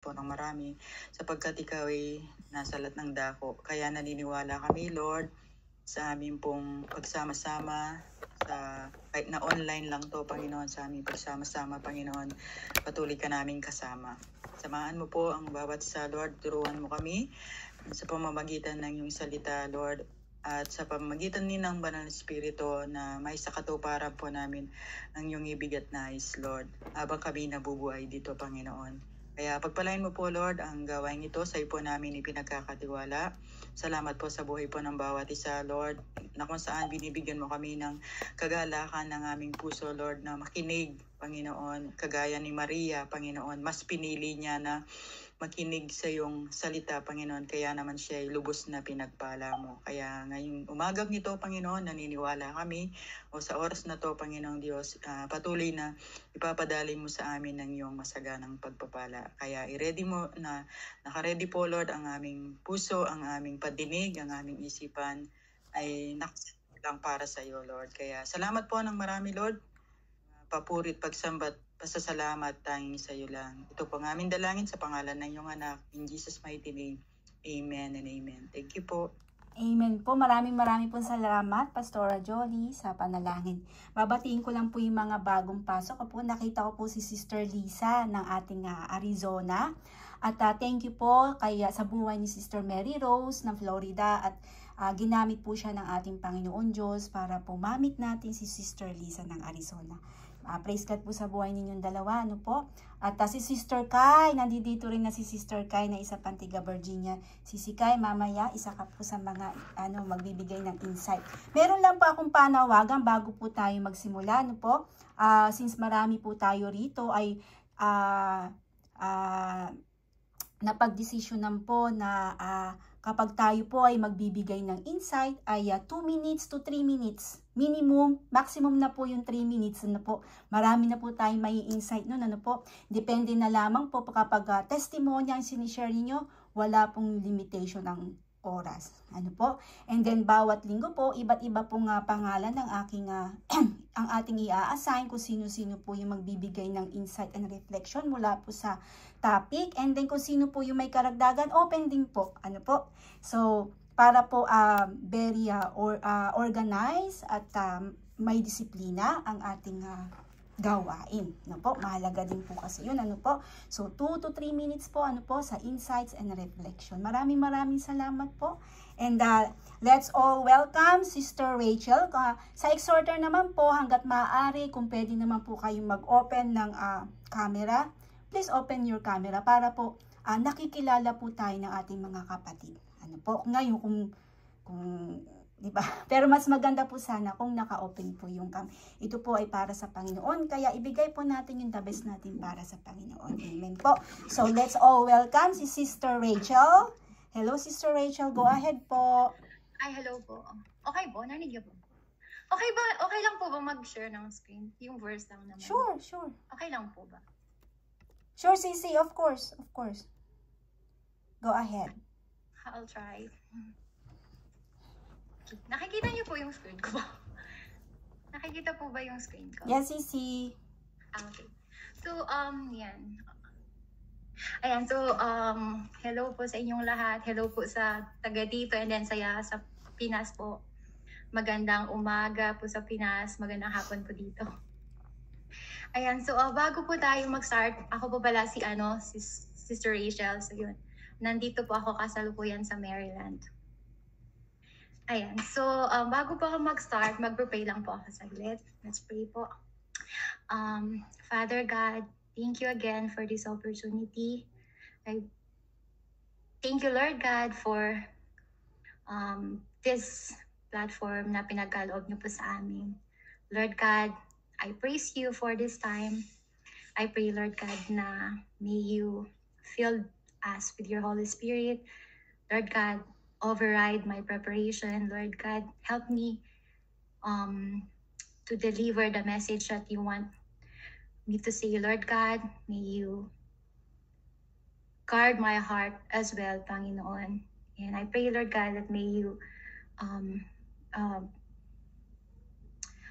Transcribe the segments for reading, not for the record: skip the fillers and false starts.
po ng marami sapagkat ikaw ay nasa lahat ng dako. Kaya naniniwala kami, Lord, sa aming pong pagsama-sama, kahit na online lang to, Panginoon, sa aming pagsama-sama, Panginoon, patuloy ka naming kasama. Samahan mo po ang bawat isa, Lord, turuan mo kami sa pamamagitan ng iyong salita, Lord, at sa pamamagitan din ng Banal na Espiritu na may sa katuparan po namin ang iyong ibig at nais, Lord, habang kami nabubuhay dito, Panginoon. Kaya pagpalain mo po, Lord, ang gawain ito sa iyo po namin ipinagkakatiwala. Salamat po sa buhay po ng bawat isa, Lord, na kung saan binibigyan mo kami ng kagalakan ng aming puso, Lord, na makinig, Panginoon, kagaya ni Maria, Panginoon, mas pinili niya na makinig sa iyong salita, Panginoon, kaya naman siya ay lubos na pinagpala mo. Kaya ngayong umagang nito, Panginoon, naniniwala kami o sa oras na to, Panginoong Diyos, patuloy na ipapadali mo sa amin ng iyong masaganang pagpapala. Kaya i-ready mo na, naka-ready po, Lord, ang aming puso, ang aming padinig, ang aming isipan ay nakaset lang para sa iyo, Lord. Kaya salamat po ng marami, Lord. Papurit, pagsambat, pasasalamat tanging sa iyo lang. Ito po ang aming dalangin sa pangalan ng iyong anak. In Jesus' mighty name. Amen and amen. Thank you po. Amen po. Maraming pong salamat, Pastora Jolie, sa panalangin. Babatiin ko lang po yung mga bagong pasok. Nakita ko po si Sister Lisa ng ating Arizona. At thank you po sa buhay ni Sister Mary Rose ng Florida. At ginamit po siya ng ating Panginoon Diyos para po mamit natin si Sister Lisa ng Arizona. Praise God po sa buhay ninyong dalawa, ano po. At si Sister Kai, nandito rin na si Sister Kai na isa Pantiga, Virginia. Si Kai, mamaya, isa ka po sa mga magbibigay ng insight. Meron lang po akong panawagan bago po tayo magsimula, ano po. Since marami po tayo rito ay napagdesisyonan po na kapag tayo po ay magbibigay ng insight ay 2 minutes to 3 minutes. Minimum, maximum na po yung 3 minutes. Ano po? Marami na po tayong may insight nun. Ano po? Depende na lamang po kapag testimony ang sinishare niyo, wala pong limitation ng oras. Ano po? And then bawat linggo po, iba't iba pong pangalan ng aking ang ating i-assign kung sino-sino po yung magbibigay ng insight and reflection mula po sa topic. And then kung sino po yung may karagdagan, open din po. Ano po? So, para po very organized at may disiplina ang ating gawain. Ano po? Mahalaga din po kasi yun. Ano po? So, 2 to 3 minutes po, ano po, sa insights and reflection. Maraming salamat po. And let's all welcome Sister Rachel. Sa exhorter naman po, hanggat maaari, kung pwede naman po kayong mag-open ng camera, please open your camera para po nakikilala po tayo ng ating mga kapatid. Ano po? Ngayon, kung diba? Pero mas maganda po sana kung naka-open po yung cam. Ito po ay para sa Panginoon. Kaya ibigay po natin yung the best natin para sa Panginoon. Amen po. So let's all welcome si Sister Rachel. Hello, Sister Rachel. Go ahead po. Ay, hello po. Okay po? Narinig niyo po? Okay lang po ba mag-share ng screen? Yung verse lang naman. Sure. Okay lang po ba? Sure, Sisi. Of course. Go ahead. I'll try. Nakikita niyo po yung screen ko ba? Nakikita po ba yung screen ko? Yes, Sisi. Okay. So, yan. Ayan, so, hello po sa inyong lahat. Hello po sa taga dito and then sa Pinas po. Magandang umaga po sa Pinas. Magandang hapon po dito. Ayan, so bago po tayo mag-start, ako po pala si Sister Rachel. So yun, nandito po ako kasalukuyan sa Maryland. Ayan, so bago po ako mag-start, mag-pray lang po ako saglit. Let's pray po. Father God, thank you again for this opportunity. I thank you, Lord God, for this platform na pinagkaloob niyo po sa amin. Lord God, I praise you for this time. I pray, Lord God, na may you fill us with your Holy Spirit. Lord God, override my preparation. Lord God, help me to deliver the message that you want me to say. Lord God, may you guard my heart as well, Panginoon. And I pray, Lord God, that may you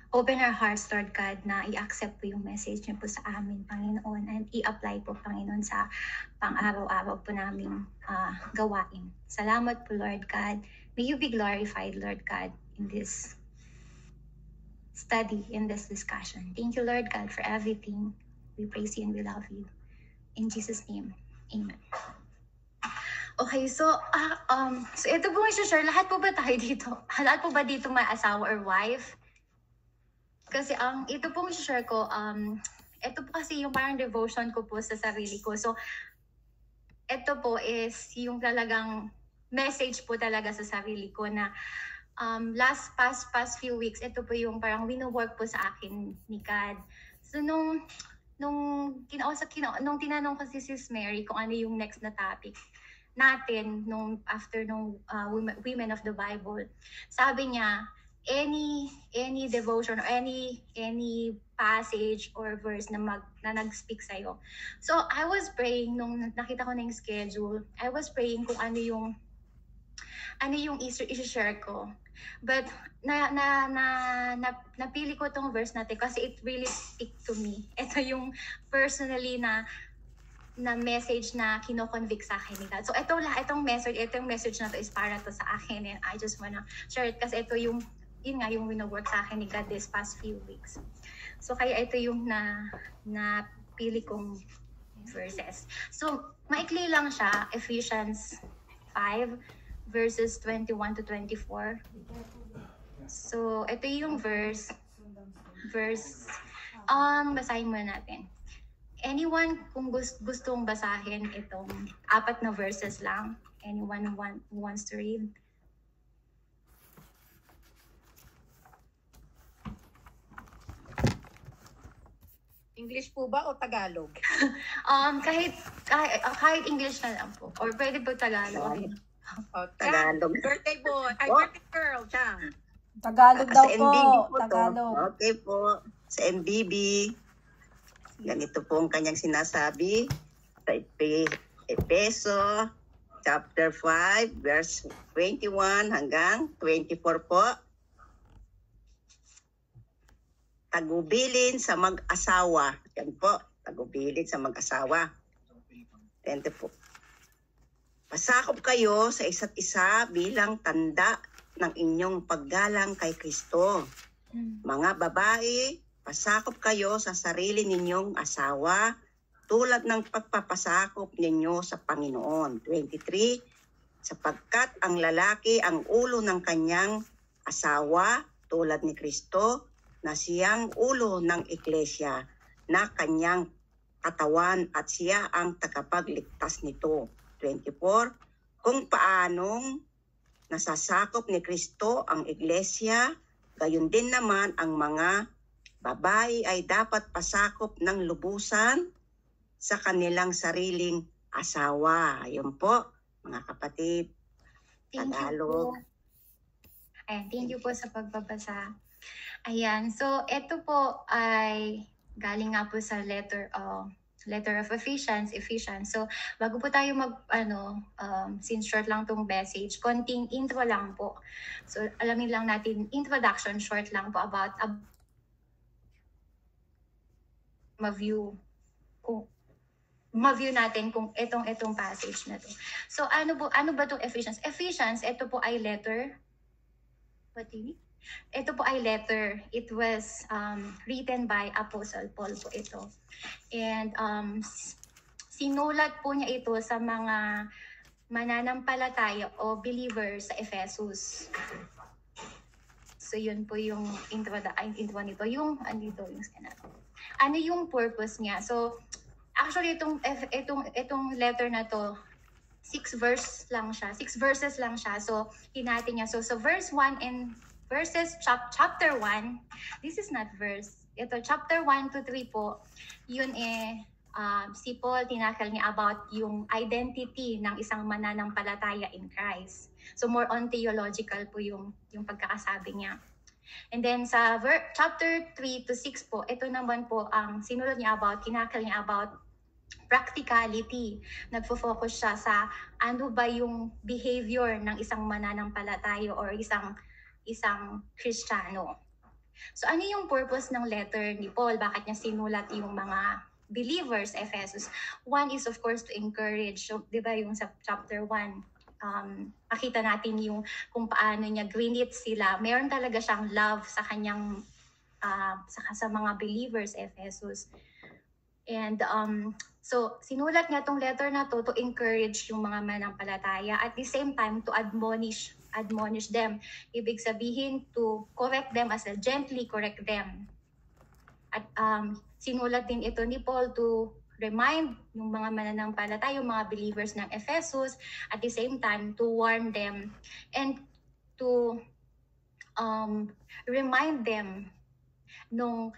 open our hearts, Lord God, na i-accept po yung message niyo po sa amin, Panginoon, and i-apply po, Panginoon, sa pang-araw-araw po naming gawain. Salamat po, Lord God. May you be glorified, Lord God, in this study, in this discussion. Thank you, Lord God, for everything. We praise you and we love you. In Jesus' name, amen. Okay, so ito po yung share. Lahat po ba tayo dito? Lahat po ba dito may asawa or wife? Kasi ito pong share ko, ito po kasi yung parang devotion ko po sa sarili ko. So, ito po is yung talagang message po talaga sa sarili ko na past few weeks, ito po yung parang wino-work po sa akin ni God. So, nung tinanong ko si Sis Mary kung ano yung next na topic natin after Women of the Bible, sabi niya, any devotion or any passage or verse na nag-speak sa'yo. So, I was praying nung nakita ko na yung schedule. I was praying kung ano yung i-share ko. But napili ko tong verse natin kasi it really speak to me. Ito yung personally na message na kino-convict sa akin ni God. So, itong message na to is para to sa akin, and I just wanna share it kasi ito yung wino-work sa akin ni God this past few weeks. So, kaya ito yung napili kong verses. So, maikli lang siya, Ephesians 5, verses 21 to 24. So, ito yung verse, basahin muna natin. Anyone, kung gustong basahin itong 4 na verses lang, anyone who wants to read? English po ba o Tagalog? Kahit English na lang po. Or pwede po Tagalog. Tagalog. Birthday boy. Birthday girl, Chang. Tagalog daw Sa po. MBB po Tagalog. to. Okay po. Sa MBB, ganito po ang kanyang sinasabi sa Efeso chapter 5, verse 21 hanggang 24 po. Tagubilin sa mag-asawa. Yan po, tagubilin sa mag-asawa. Tente po. Pasakop kayo sa isa't isa bilang tanda ng inyong paggalang kay Kristo. Mga babae, pasakop kayo sa sarili ninyong asawa tulad ng pagpapasakop ninyo sa Panginoon. 23, sapagkat ang lalaki ang ulo ng kanyang asawa tulad ni Kristo, na siyang ulo ng iglesia, na kanyang katawan at siya ang tagapagligtas nito. 24, kung paanong nasasakop ni Kristo ang iglesia, gayon din naman ang mga babae ay dapat pasakop ng lubusan sa kanilang sariling asawa. Ayun po, mga kapatid. Tagalog. Ayan, thank you po sa pagbabasa. Ayan, so ito po ay galing nga po sa letter of Ephesians. So bago po tayo since short lang tong message, konting intro lang po. So alamin lang natin, introduction, short lang po about ma-view natin kung itong passage na to. So ano ba tong Ephesians? Ephesians, ito po ay letter. What do you mean? Ito po ay letter. It was written by Apostle Paul po ito. And sinulat po niya ito sa mga mananampalataya o believers sa Ephesus. So yun po yung intro nito. Ano yung purpose niya? So actually itong letter na to, 6 verses lang siya. So hinati niya. So verse 1 and verses chapter 1, this is not verse. Ito, chapter 1 to 3 po, yun si Paul tinakal niya about yung identity ng isang mananampalataya in Christ. So more on theological po yung pagkakasabi niya. And then sa chapter 3 to 6 po, ito naman po ang sinulod niya kinakal niya about practicality. Nagfo-focus siya sa ano ba yung behavior ng isang mananampalataya or isang Kristiyano. So ano yung purpose ng letter ni Paul? Bakit niya sinulat yung mga believers, Ephesus? One is of course to encourage. So, di ba yung sa chapter 1, pakita natin yung kung paano niya grinit sila. Meron talaga siyang love sa kanyang sa mga believers, Ephesus. And so sinulat niya tong letter na to encourage yung mga manampalataya, at the same time to admonish them. Ibig sabihin to correct them, as a gently correct them. At sinulat din ito ni Paul to remind yung mga mananampalataya, yung mga believers ng Ephesus, at the same time to warn them and to remind them nung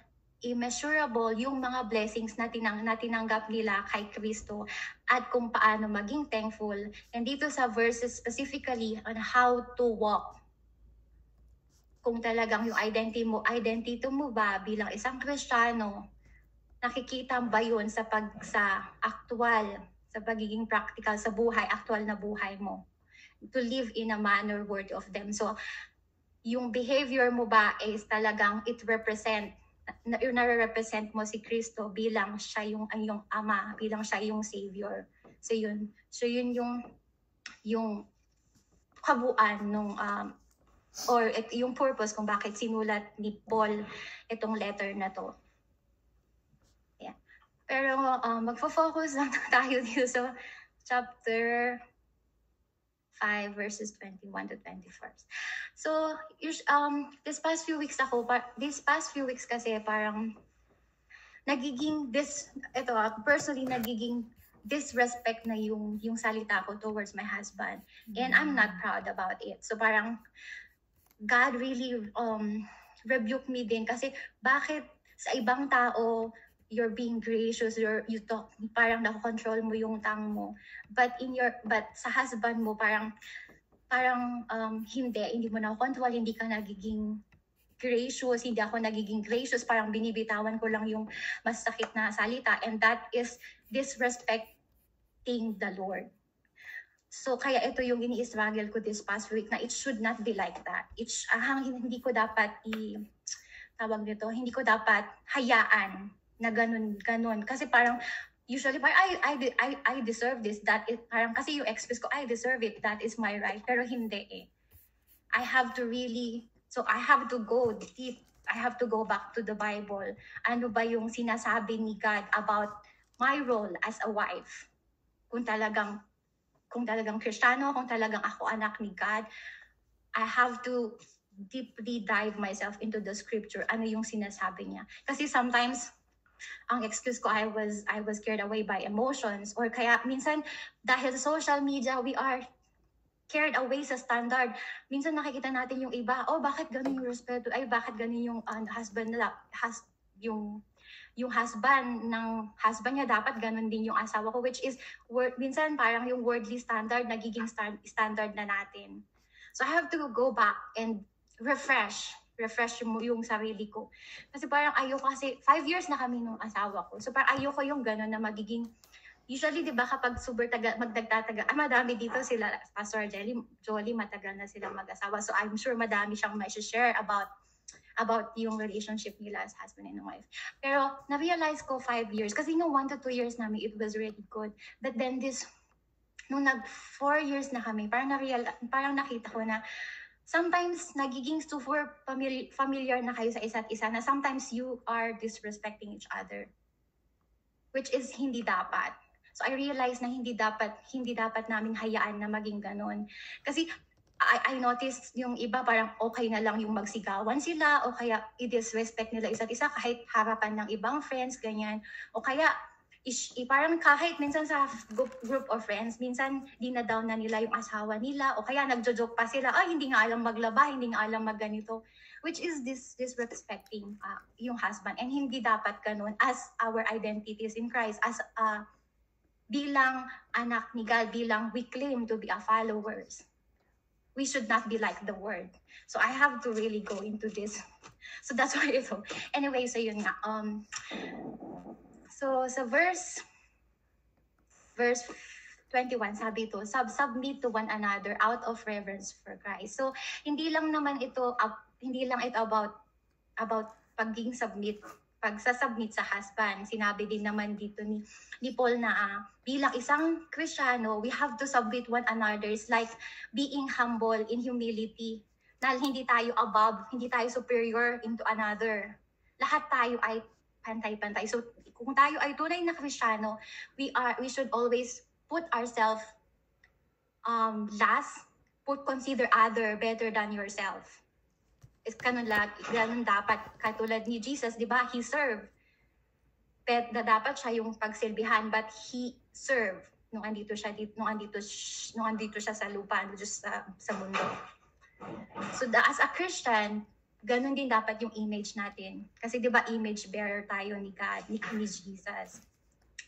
immeasurable yung mga blessings na tinanggap nila kay Kristo at kung paano maging thankful. And dito sa verses specifically on how to walk. Kung talagang yung identity mo ba bilang isang Kristiyano, nakikita ba yun sa pagiging practical sa buhay, actual na buhay mo? To live in a manner worthy of them. So, yung behavior mo ba is talagang nare-represent mo si Kristo bilang siya yung Ama, bilang siya yung Savior. So yun yung kabuuan nung or yung purpose kung bakit sinulat ni Paul itong letter na to. Yeah. Pero magfo-focus lang tayo dito sa chapter 5 verses 21 to 24. So, this past few weeks kasi parang personally nagiging disrespect na yung salita ko towards my husband. And I'm not proud about it. So parang God really rebuked me din kasi bakit sa ibang tao you're being gracious, you talk, parang nakokontrol mo yung tongue mo. But sa husband mo parang hindi mo nakokontrol, hindi ka nagiging gracious, hindi ako nagiging gracious, parang binibitawan ko lang yung masakit na salita, and that is disrespecting the Lord. So kaya ito yung ini-struggle ko this past week na it should not be like that. Hindi ko dapat hindi ko dapat hayaan na ganun. Kasi parang usually I deserve this, that is parang kasi yung excuse ko, I deserve it, that is my right. Pero hindi I have to go deep. I have to go back to the Bible. Ano ba yung sinasabi ni God about my role as a wife? Kung talagang Kristiyano, kung talagang ako anak ni God, I have to deeply dive myself into the scripture. Ano yung sinasabi niya? Kasi sometimes ang excuse ko, I was carried away by emotions, or kaya minsan dahil sa social media we are carried away sa standard. Minsan nakikita natin yung iba, bakit ganun yung respeto, bakit ganun yung husband nila, yung husband ng husband niya dapat ganun din yung asawa ko, which is minsan parang yung worldly standard nagiging standard na natin. So I have to go back and refresh yung sarili ko. Kasi parang ayoko, kasi 5 years na kami nung asawa ko. So parang ayoko yung ganun na magiging, usually di ba kapag super magdagtatagal, madami dito sila, Pastor Jolie, matagal na sila mag-asawa. So I'm sure madami siyang may share about yung relationship nila as husband and wife. Pero na-realize ko 5 years, kasi nung 1 to 2 years namin, it was really good. But then nung 4 years na kami, parang nakita ko na sometimes nagiging super familiar na kayo sa isa't isa, na sometimes you are disrespecting each other, which is hindi dapat. So I realized na hindi dapat namin hayaan na maging ganon. Kasi I noticed yung iba parang okay na lang yung magsigawan sila, o kaya i-disrespect nila isa't isa kahit harapan ng ibang friends, ganyan. O kaya parang kahit minsan sa group of friends, minsan dina-down na nila yung asawa nila, o kaya nagjo-joke pa sila, hindi nga alam maglaba, hindi nga alam magganito, which is disrespecting yung husband. And hindi dapat ganun as our identities in Christ, as bilang anak ni God, bilang we claim to be a followers. We should not be like the world. So I have to really go into this. So that's why ito. Anyway, so yun nga. So sa verse 21, sabi ito, submit to one another out of reverence for Christ. So hindi lang ito about about pagiging pagsasubmit sa husband. Sinabi din naman dito ni Paul na bilang isang Kristiyano, we have to submit one another. It's like being humble in humility. Na hindi tayo above, hindi tayo superior into another. Lahat tayo ay pantay-pantay. So kung tayo ay tunay na Kristiyano, we should always put ourselves last, consider other better than yourself. Ganun dapat, katulad ni Jesus, di ba? He served. Na dapat siya yung pagsilbihan, but he served nung andito siya sa lupa, andito sa mundo. So as a Christian, ganun din dapat yung image natin. Kasi di ba image bearer tayo ni God, ni Jesus.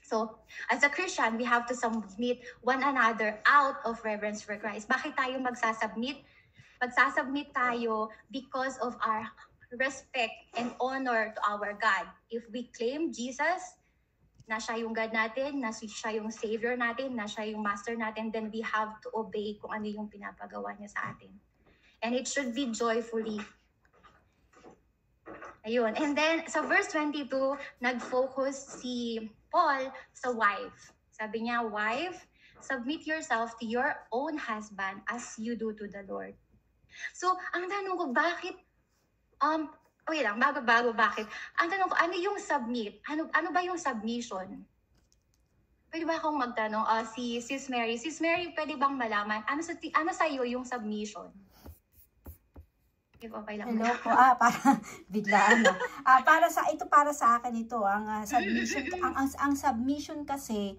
So, as a Christian, we have to submit one another out of reverence for Christ. Bakit tayo magsasubmit? Magsasubmit tayo because of our respect and honor to our God. If we claim Jesus, na siya yung God natin, na siya yung Savior natin, na siya yung Master natin, then we have to obey kung ano yung pinapagawa niya sa atin. And it should be joyfully. Ayun. And then, sa verse 22, nag-focus si Paul sa wife. Sabi niya, wife, submit yourself to your own husband as you do to the Lord. So, ang tanong ko, bakit, bakit? Ang tanong ko, ano yung submit? Ano ba yung submission? Pwede ba akong magtanong? Si Sis Mary, pwede bang malaman? Ano sa'yo yung submission? Okay lang. Hello po. Para biglaan na. Para sa akin ito, ang submission, ang submission kasi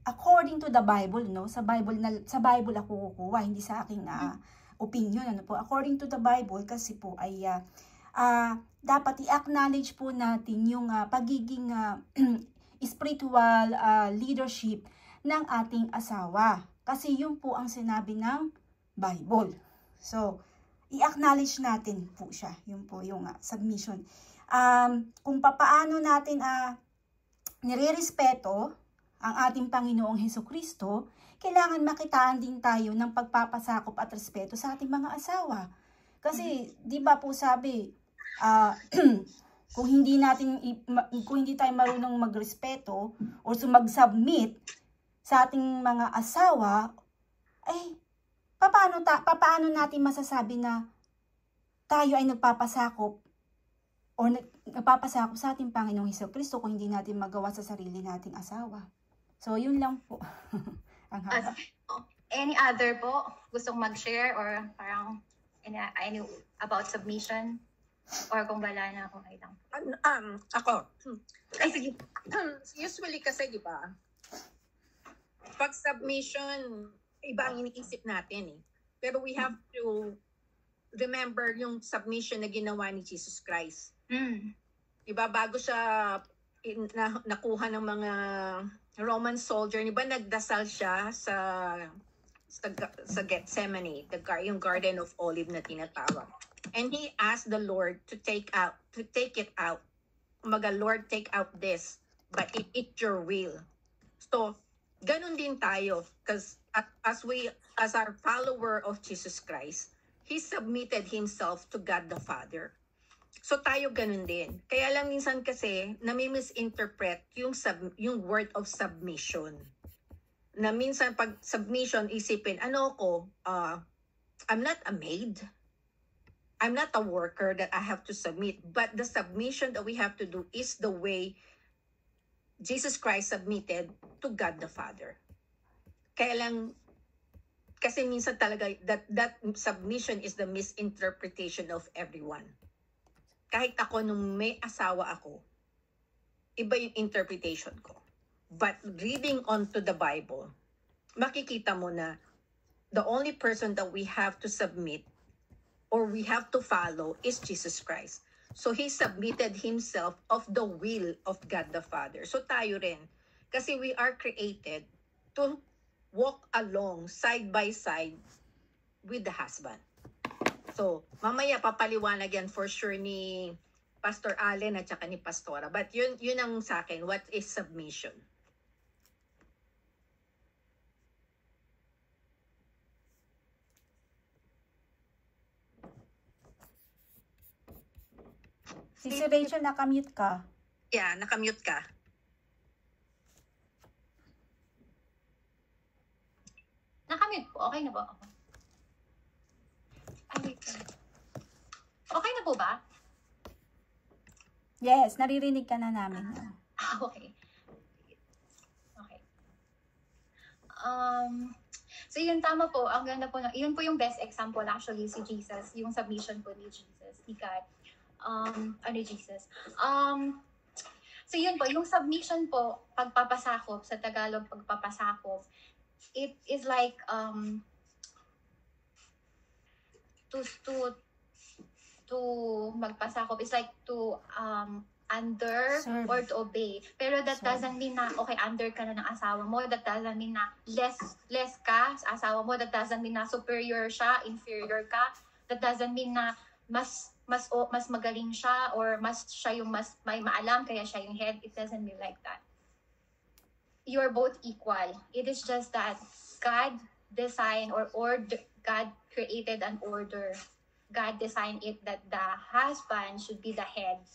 according to the Bible, no? Sa Bible ako kukuha, hindi sa aking opinion, ano po. According to the Bible kasi po ay dapat i-acknowledge po natin yung pagiging spiritual leadership ng ating asawa. Kasi yun po ang sinabi ng Bible. So, i-acknowledge natin po siya. Yun po yung submission. Kung papaano natin nire-respeto ang ating Panginoong Hesukristo, kailangan makitaan din tayo ng pagpapasakop at respeto sa ating mga asawa. Kasi, di ba po sabi, kung hindi tayo marunong magrespeto o mag-submit sa ating mga asawa, paano natin masasabi na tayo ay nagpapasakop o nagpapasakop sa ating Panginoong Hesukristo kung hindi natin magawa sa sarili nating asawa? So, yun lang po. Any other po gustong mag-share or parang any about submission? Or kung wala na, okay lang. Ako. Ay, sige. Usually kasi, di ba, pag submission, iba ang iniisip natin eh. Pero we have to remember yung submission na ginawa ni Jesus Christ. Diba, bago siya nakuha ng mga Roman soldier, diba nagdasal siya sa Gethsemane, yung Garden of Olive na tinatawag. And he asked the Lord to take it out. Lord, take out this, but it's your will. So, ganun din tayo, because as our follower of Jesus Christ, he submitted himself to God the Father. So tayo ganun din. Kaya lang minsan kasi nami-misinterpret yung word of submission. Na minsan pag submission isipin, I'm not a maid. I'm not a worker that I have to submit. But the submission that we have to do is the way Jesus Christ submitted to God the Father. Kaya lang, kasi minsan talaga that submission is the misinterpretation of everyone. Kahit ako nung may asawa ako, iba yung interpretation ko. But reading onto the Bible, makikita mo na the only person that we have to submit or we have to follow is Jesus Christ. So he submitted himself of the will of God the Father. So tayo rin, kasi we are created to walk along side by side with the husband. So, mamaya papaliwanag yan for sure ni Pastor Allen at saka ni Pastora. But yun ang sa akin, what is submission? Si Rachel, nakamute ka. Yeah, nakamute ka. Nakamute po. Okay na po ako. Ay, wait lang. Okay na po ba? Yes, naririnig ka na namin. Okay. Okay. So yun, tama po. Ang ganda po. Yun po yung best example actually si Jesus. Yung submission po ni Jesus. Ni God. Jesus. So yun po, yung submission po, pagpapasakop, sa Tagalog, pagpapasakop, it is like to magpasakop is like to under Serve. or to obey. Pero that doesn't mean na okay, under ka na ng asawa mo. That doesn't mean na less ka sa asawa mo. That doesn't mean na superior siya, inferior ka. That doesn't mean na mas magaling siya or mas siya yung mas may maalam kaya siya yung head. It doesn't mean like that. You're both equal. It is just that God designed or God created an order. God designed it that the husband should be the head,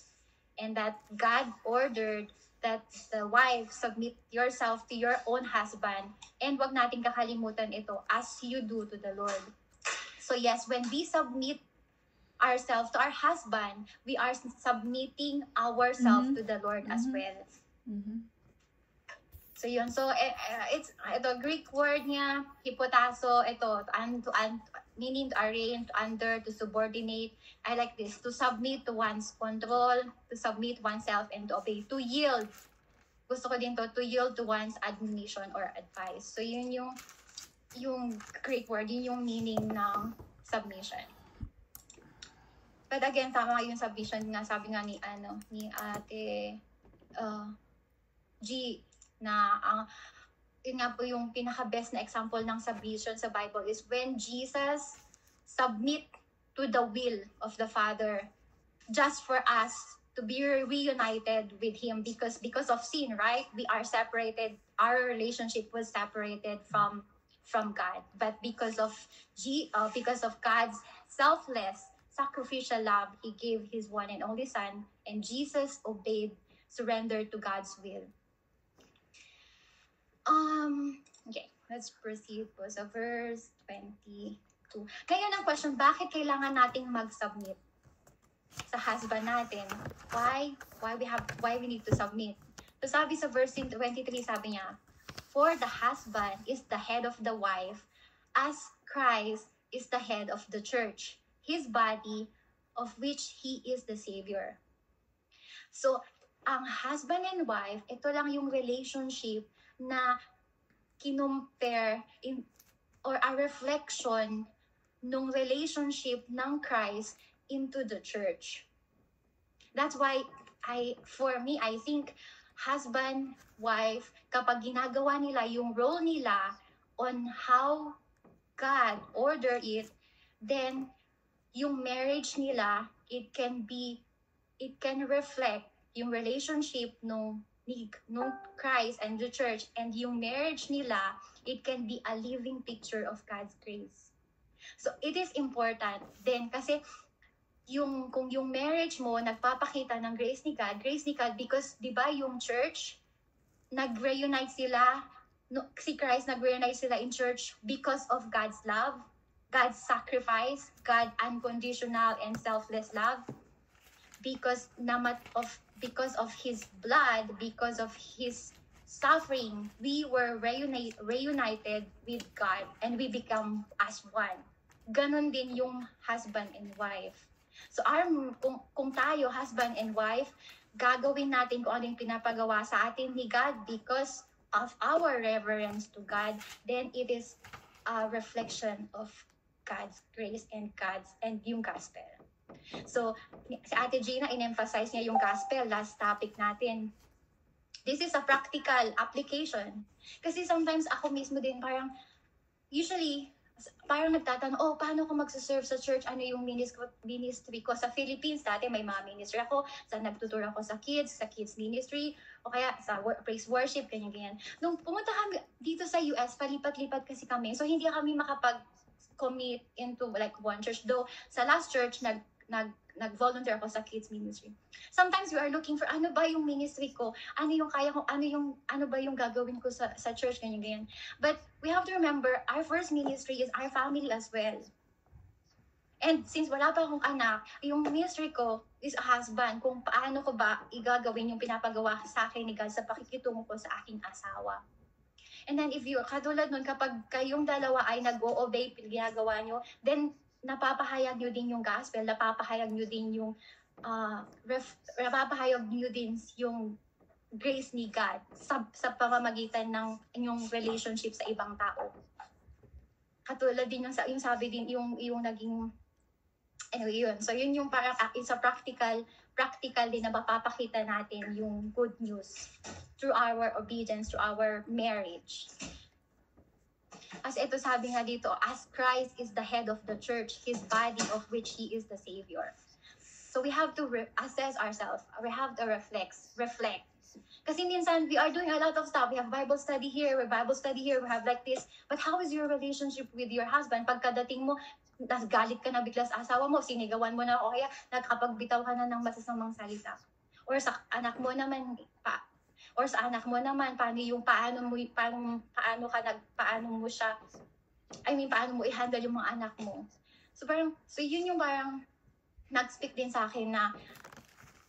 and that God ordered that the wife submit yourself to your own husband, and wag natin kakalimutan ito, as you do to the Lord. So yes, when we submit ourselves to our husband, we are submitting ourselves to the Lord as well. So yun, so it's ito Greek word niya, hipotasso, ito meaning to arrange, to under, to subordinate. I like this, to submit to one's control, to submit oneself, and to obey, to yield. Gusto ko din to yield to one's admonition or advice. So yun yung Greek word, yun yung meaning ng submission. But again, tama yung submission nga, sabi nga ni Ate G, na yun nga po yung pinaka-best na example ng submission sa Bible is when Jesus submit to the will of the Father just for us to be reunited with Him because of sin, right? We are separated. Our relationship was separated from God. But because of God's selfless, sacrificial love, He gave His one and only Son, and Jesus obeyed, surrendered to God's will. Okay, let's proceed po sa verse 22. Ngayon ang question, bakit kailangan nating mag-submit sa husband natin? Why we need to submit? So sabi sa verse 23, sabi niya, for the husband is the head of the wife, as Christ is the head of the church, His body, of which He is the Savior. So, ang husband and wife, ito lang yung relationship na kinumpare or a reflection ng relationship ng Christ into the church. That's why for me, I think husband, wife, kapag ginagawa nila yung role nila on how God ordered it, then yung marriage nila, it can reflect yung relationship nung Christ and the church, and yung marriage nila, it can be a living picture of God's grace. So it is important then kasi kung yung marriage mo nagpapakita ng grace ni God because 'di ba yung church nag-reunite sila, si Christ nag-reunite sila in church because of God's love, God's sacrifice, God's unconditional and selfless love. Because of His blood, because of His suffering, we were reunited with God and we become as one. Ganon din yung husband and wife. So kung tayo, husband and wife, gagawin natin kung anong pinapagawa sa atin ni God because of our reverence to God, then it is a reflection of God's grace and yung gospel. So, si Ate Gina, in-emphasize niya yung gospel, last topic natin. This is a practical application. Kasi sometimes ako mismo din usually, parang nagtatanong, paano ako magsaserve sa church? Ano yung ministry ko? Sa Philippines, dati may mga ministry ako. Nagtuturo ako sa kids ministry, o kaya sa praise worship, ganyan-ganyan. Nung pumunta kami dito sa US, palipat-lipat kasi kami. So, hindi kami makapag-commit into like one church. Though, sa last church, nag-volunteer ako sa kids ministry. Sometimes we are looking for ano ba yung ministry ko, ano yung kaya ko, ano ba yung gagawin ko sa church, ganyan. But we have to remember, our first ministry is our family as well. And since wala pa akong anak, yung ministry ko is a husband, kung paano ko ba igagawin yung pinapagawa sa akin ni God sa pakikitungo ko sa aking asawa. And then if you, katulad nun, kapag kayong dalawa ay nag-o-obey, ginagawa nyo, then napapahayag nyo din yung gospel, napapahayag nyo din yung napapahayag nyo din yung grace ni God sa pamamagitan ng inyong relationship sa ibang tao. Katulad din yung sabi din, yung naging, anyway, yun. So yun yung parang it's a practical din na mapapakita natin yung good news through our obedience, through our marriage. As ito sabi nga dito, as Christ is the head of the church, His body of which He is the Savior. So we have to assess ourselves. We have to reflect. Kasi minsan, we are doing a lot of stuff. We have Bible study here, we have like this. But how is your relationship with your husband? Pagkadating mo, galit ka na bigla sa asawa mo, sinigawan mo na, o kaya nagkapagbitaw ka na ng masasamang salita. Or sa anak mo naman, paano mo i-handle yung mga anak mo. So yun yung parang nag-speak din sa akin na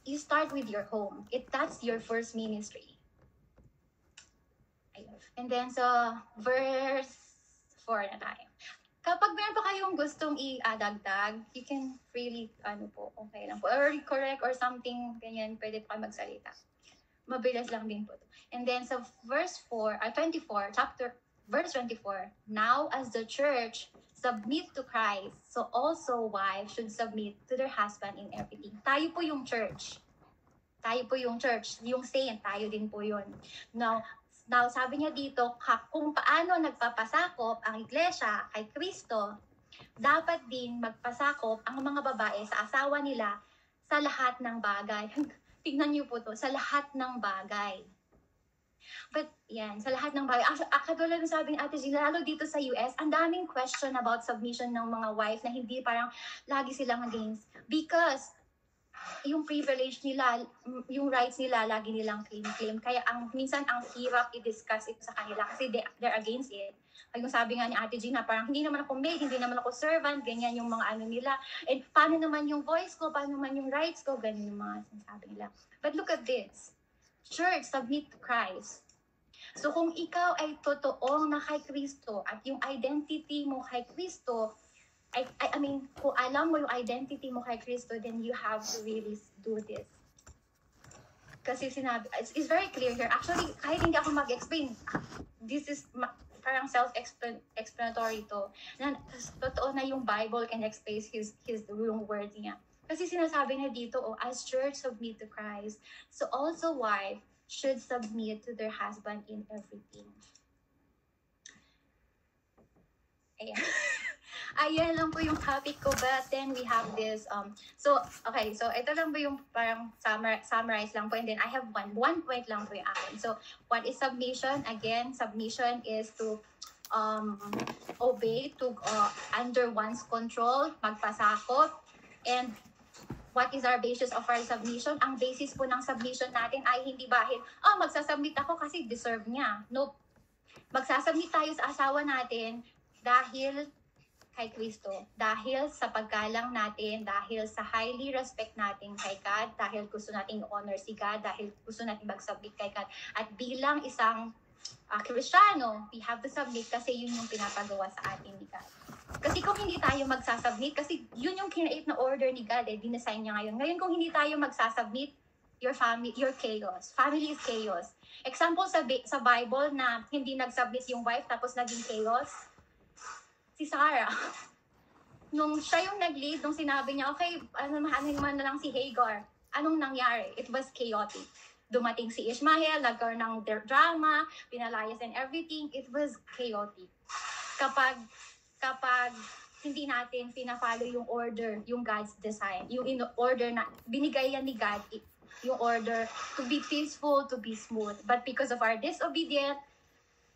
you start with your home. That's your first ministry. And then so verse 4 na tayo. Kapag meron pa kayong gustong i-adagdag, you can freely, okay lang po. Or correct or something, ganyan, pwede pa magsalita. Mabilis lang din po. And then sa verse 24, verse 24, now as the church submit to Christ, so also wives should submit to their husband in everything. Tayo po yung church. Yung saint, tayo din po yun. Now, sabi niya dito, kung paano nagpapasakop ang iglesia kay Kristo, dapat din magpasakop ang mga babae sa asawa nila sa lahat ng bagay. Tingnan niyo po to, sa lahat ng bagay. But yan, sa lahat ng bagay. Katulad ng sabi ni Ate Jean, lalo dito sa US, ang daming question about submission ng mga wife na hindi parang lagi silang against. Because yung privilege nila, yung rights nila, lagi nilang claim. Kaya minsan ang hirap i-discuss ito sa kanila kasi they're against it. Yung sabi nga ni Ate Gina, parang hindi naman ako maid, hindi naman ako servant, ganyan yung mga nila. And paano naman yung voice ko, paano naman yung rights ko, ganyan yung mga sinasabi nila. But look at this. Church, submit to Christ. So kung ikaw ay totoong na kay Kristo at yung identity mo kay Kristo, I mean, kung alam mo yung identity mo kay Kristo, then you have to really do this. Kasi sinabi, it's very clear here. Actually, kahit hindi ako mag-explain, this is parang self-explanatory to. Na, totoo na yung Bible can express his yung word niya. Kasi sinasabi niya dito, as church submit to Christ, so also wife should submit to their husband in everything. Ayan. Ayan lang po yung topic ko, but then we have this, so ito lang po yung parang summarize lang po, and then I have one point lang po yung akin. So, what is submission? Again, submission is to obey, to under one's control, magpasakop, and what is our basis of our submission? Ang basis po ng submission natin ay hindi bahid, magsasubmit ako kasi deserve niya. Nope. Magsasubmit tayo sa asawa natin dahil kay Kristo, dahil sa paggalang natin, dahil sa highly respect natin kay God, dahil gusto nating honor si God, dahil gusto nating mag-submit kay God. At bilang isang Kristiyano, we have to submit kasi yun yung pinapagawa sa atin ni God. Kasi kung hindi tayo magsasubmit, kasi yun yung kinait na order ni God, dinesign niya ngayon. Ngayon kung hindi tayo magsasubmit, your chaos. Family is chaos. Example sa Bible na hindi nag-submit yung wife tapos naging chaos, si Sarah. Nung siya yung nag-lead, nung sinabi niya, okay, mahanin man na lang si Hagar. Anong nangyari? It was chaotic. Dumating si Ishmael, nagkaroon ng drama, pinalayas and everything. It was chaotic. Kapag hindi natin pina-follow yung order, yung God's design, yung order na binigay yan ni God, yung order to be peaceful, to be smooth. But because of our disobedience,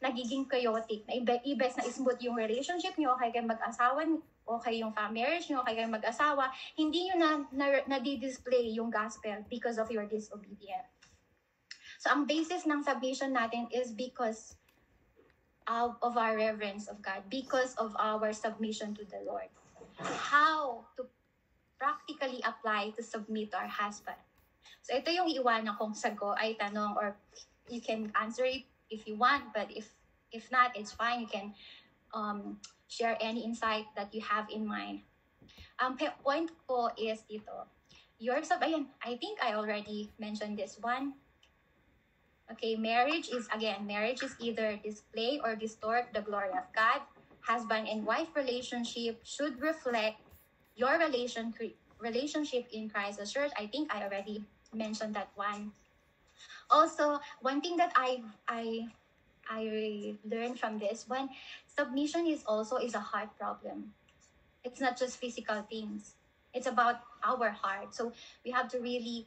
nagiging chaotic. Na ibes na smooth yung relationship nyo, okay kayo mag-asawa, okay yung marriage nyo, okay kayo mag-asawa, hindi nyo na-display yung gospel because of your disobedience. So, ang basis ng submission natin is because of our reverence of God, because of our submission to the Lord. How to practically apply to submit to our husband. So, ito yung iwanan kong tanong, or you can answer it if you want, but if not, it's fine. You can share any insight that you have in mind. Point ko is ito. Ayan, I think I already mentioned this one. Okay, marriage is either display or distort the glory of God. Husband and wife relationship should reflect your relationship in Christ the church. I think I already mentioned that one. Also, one thing that I learned from this one, submission is a heart problem. It's not just physical things. It's about our heart. So we have to really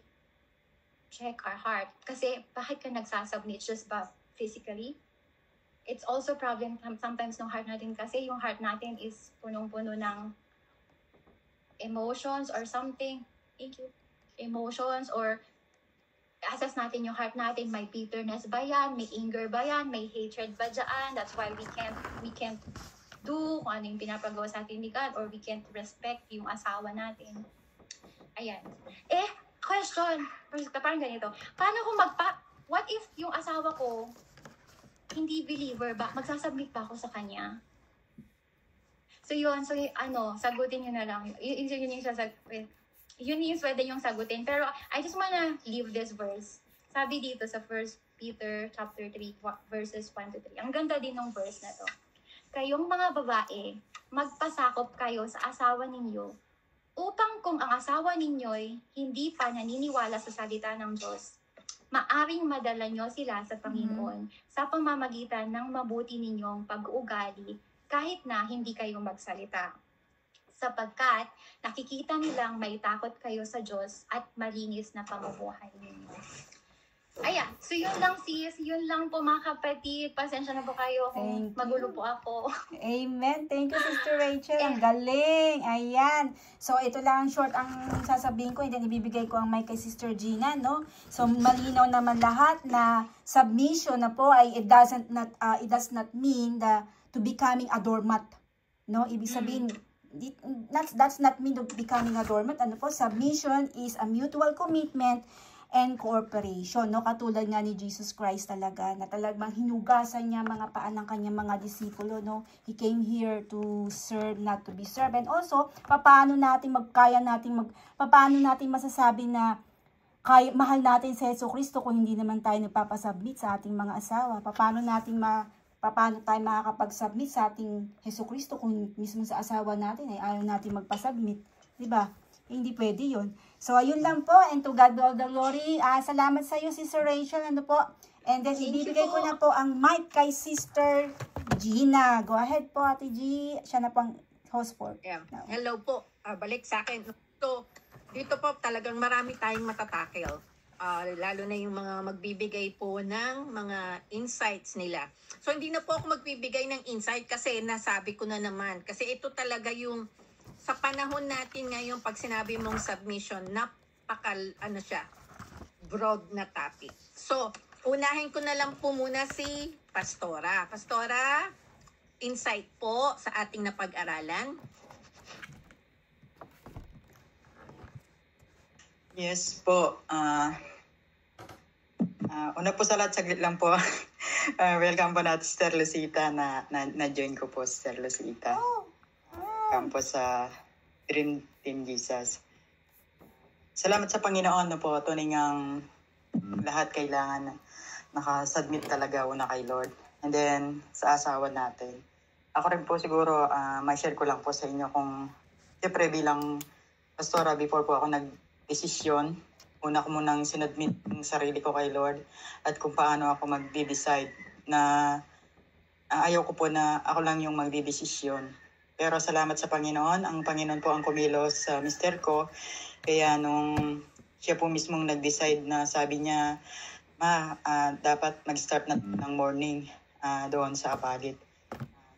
check our heart. Kasi bakit ka nagsasubmit just ba physically? It's also problem sometimes ng heart natin kasi yung heart natin is punong-puno ng emotions or something. Thank you. Emotions, or assess natin yung heart natin, may bitterness ba yan, may anger ba yan, may hatred ba dyan. That's why we can't do kung ano yung pinapagawa sa atin ni God, or we can't respect yung asawa natin. Ayan. Question. Parang ganito. Paano kung what if yung asawa ko hindi believer ba? Magsasubmit ba ako sa kanya? So yun, sagutin nyo na lang. Yun yung pwede yung sagutin. Pero I just wanna leave this verse. Sabi dito sa 1 Peter chapter 3 verses 1-3. Ang ganda din ng verse na to. Kayong mga babae, magpasakop kayo sa asawa ninyo, upang kung ang asawa ninyo'y hindi pa naniniwala sa salita ng Diyos, maaring madala nyo sila sa Panginoon sa pamamagitan ng mabuti ninyong pag-uugali kahit na hindi kayo magsalita. Sapagkat nakikita nilang may takot kayo sa Diyos at malinis na pamumuhay ninyo. Ayan, so yun lang sis, yun lang po mga kapatid. Pasensya na po kayo kung magulo po ako. Amen. Thank you, Sister Rachel. Ang galing. Ayan. So, ito lang short ang sasabihin ko, and then ibibigay ko ang mic kay Sister Gina, no? So, malinaw naman lahat na submission na po ay it does not mean to becoming a doormat, no? Ibig sabihin, that's not mean to becoming a doormat. Ano po? Submission is a mutual commitment and cooperation, no? Katulad nga ni Jesus Christ talaga, na talagang hinugasan niya mga paan ng kanyang mga disipulo, no? He came here to serve, not to be served. And also, paano natin masasabi na mahal natin si Jesu Cristo kung hindi naman tayo nagpapasubmit sa ating mga asawa? Paano tayo makakapag-submit sa ating Jesu Cristo kung mismo sa asawa natin ay ayaw natin magpasubmit? Diba? Hindi pwede yun. So, ayun lang po. And to God be all the glory. Salamat sa iyo, Sister Rachel. Ano po? And then, ibibigay ko na po ang mic kay Sister Gina. Go ahead po, Ate G. Siya na po ang host for. Yeah. Hello po. Balik sa akin. So, dito po talagang marami tayong matatakel. Lalo na yung mga magbibigay po ng mga insights nila. So, hindi na po ako magbibigay ng insight kasi nasabi ko na naman. Kasi ito talaga yung sa panahon natin ngayon, pag sinabi mong submission, broad na topic. So, unahin ko na lang po muna si Pastora. Pastora, insight po sa ating napag-aralan. Yes po. Una po sa lahat, saglit lang po. Welcome po natin, Sister Lucita, na-join ko po, Sister Lucita. Welcome po sa Dream Team Jesus. Salamat sa Panginoon na po. Tuning ang lahat kailangan nakasubmit talaga una kay Lord. And then, sa asawa natin. Ako rin po siguro, ma-share ko lang po sa inyo kung siyempre bilang pastora, before po ako nag-desisyon, una ko munang sinadmit ang sarili ko kay Lord at kung paano ako mag-decide na ayaw ko po na ako lang yung mag-desisyon. Pero salamat sa Panginoon. Ang Panginoon po ang kumilos sa mister ko. Kaya nung siya po mismong nag-decide na sabi niya, dapat mag-start na ng morning. doon sa Apalit.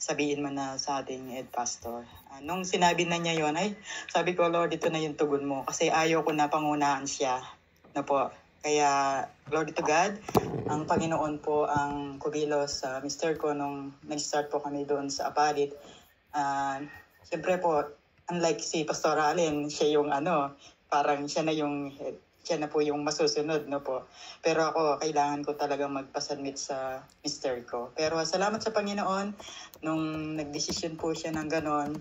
Sabihin mo na sa ating Ed Pastor. Nung sinabi na niya yon, ay sabi ko, Lord, ito na yung tugon mo. Kasi ayaw ko na pangunaan siya. Na po. Kaya, glory to God, ang Panginoon po ang kumilos sa mister ko nung nag-start po kami doon sa Apalit. Siyempre po, unlike si Pastor Allen, siya yung parang siya na po yung masusunod, no po. Pero ako, kailangan ko talagang magpasubmit sa mister ko. Pero salamat sa Panginoon, nung nagdesisyon po siya ng ganon,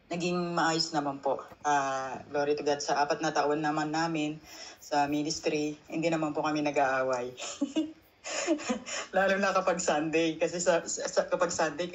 naging maayos naman po. Glory to God, sa 4 na taon naman namin sa ministry, hindi naman po kami nag-aaway. Lalo na kapag Sunday. Kasi kapag Sunday,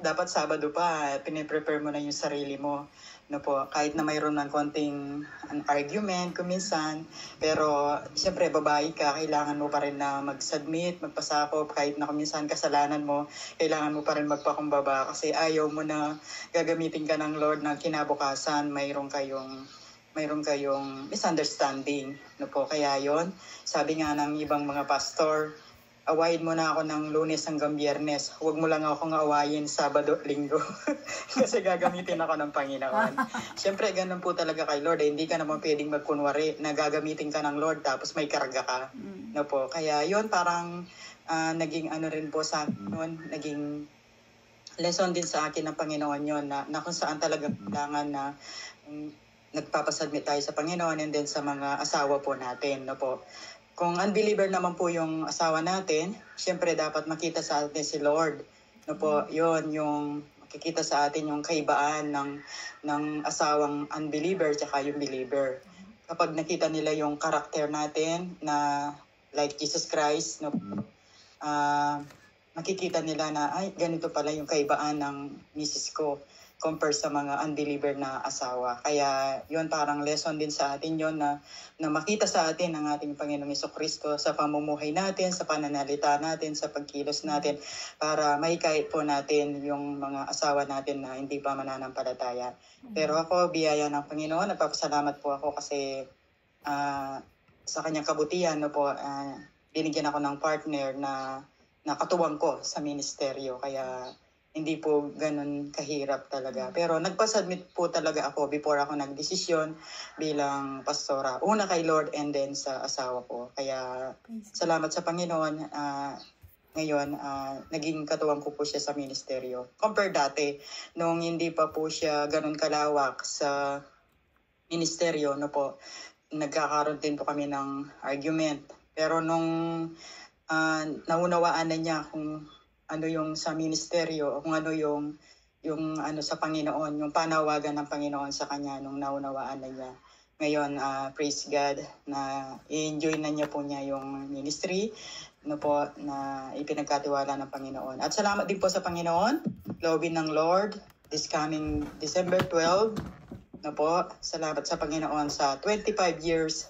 dapat Sabado pa, piniprepare mo na yung sarili mo. No po, kahit na mayroon ng konting argument kuminsan, pero siyempre babae ka, kailangan mo pa rin na mag-submit, magpasakop, kahit na kuminsan kasalanan mo, kailangan mo pa rin magpakumbaba kasi ayaw mo na gagamitin ka ng Lord na kinabukasan, mayroon kayong misunderstanding. No po, kaya yon, sabi nga ng ibang mga pastor, awayin mo na ako ng Lunes hanggang Biyernes. Huwag mo lang akong awayin Sabado, Linggo. Kasi gagamitin ako ng Panginoon. Siyempre, ganun po talaga kay Lord. Hindi ka naman pwedeng magkunwari na gagamitin ka ng Lord tapos may karga ka. No po. Kaya yon parang naging rin po sa akin, naging lesson din sa akin ng Panginoon yon na kung saan talaga kailangan na nagpapasubmit tayo sa Panginoon and then sa mga asawa po natin. No po. Kung unbeliever naman po yung asawa natin, siyempre dapat makita sa atin si Lord. No po, yon yung makikita sa atin yung kaibaan ng asawang unbeliever tsaka yung believer. Kapag nakita nila yung karakter natin na like Jesus Christ, no, makikita nila na ay ganito pala yung kaibaan ng misis ko compare sa mga unbeliever na asawa. Kaya yun parang lesson din sa atin yun na makita sa atin ang ating Panginoong Jesucristo sa pamumuhay natin, sa pananalita natin, sa pagkilos natin para mahikayat po natin yung mga asawa natin na hindi pa mananampalataya. Pero ako, biyaya ng Panginoon, nagpapasalamat po ako kasi sa kanyang kabutihan, no po, binigyan ako ng partner na katuwang ko sa ministeryo. Kaya hindi po ganun kahirap talaga. Pero nagpasubmit po talaga ako before ako nagdesisyon bilang pastora. Una kay Lord and then sa asawa ko. Kaya salamat sa Panginoon. Ngayon, naging katuwang ko po siya sa ministeryo. Compare dati, nung hindi pa po siya ganun kalawak sa ministeryo, no po, nagkakaroon din po kami ng argument. Pero nung naunawaan na niya kung ano yung sa ministeryo, kung ano yung sa Panginoon, yung panawagan ng Panginoon sa kanya nung naunawaan na niya. Ngayon, praise God, na i-enjoy na niya po niya yung ministry, no po, na ipinagkatiwala ng Panginoon. At salamat din po sa Panginoon, loobin ng Lord, this coming December 12, no po, salamat sa Panginoon sa 25 years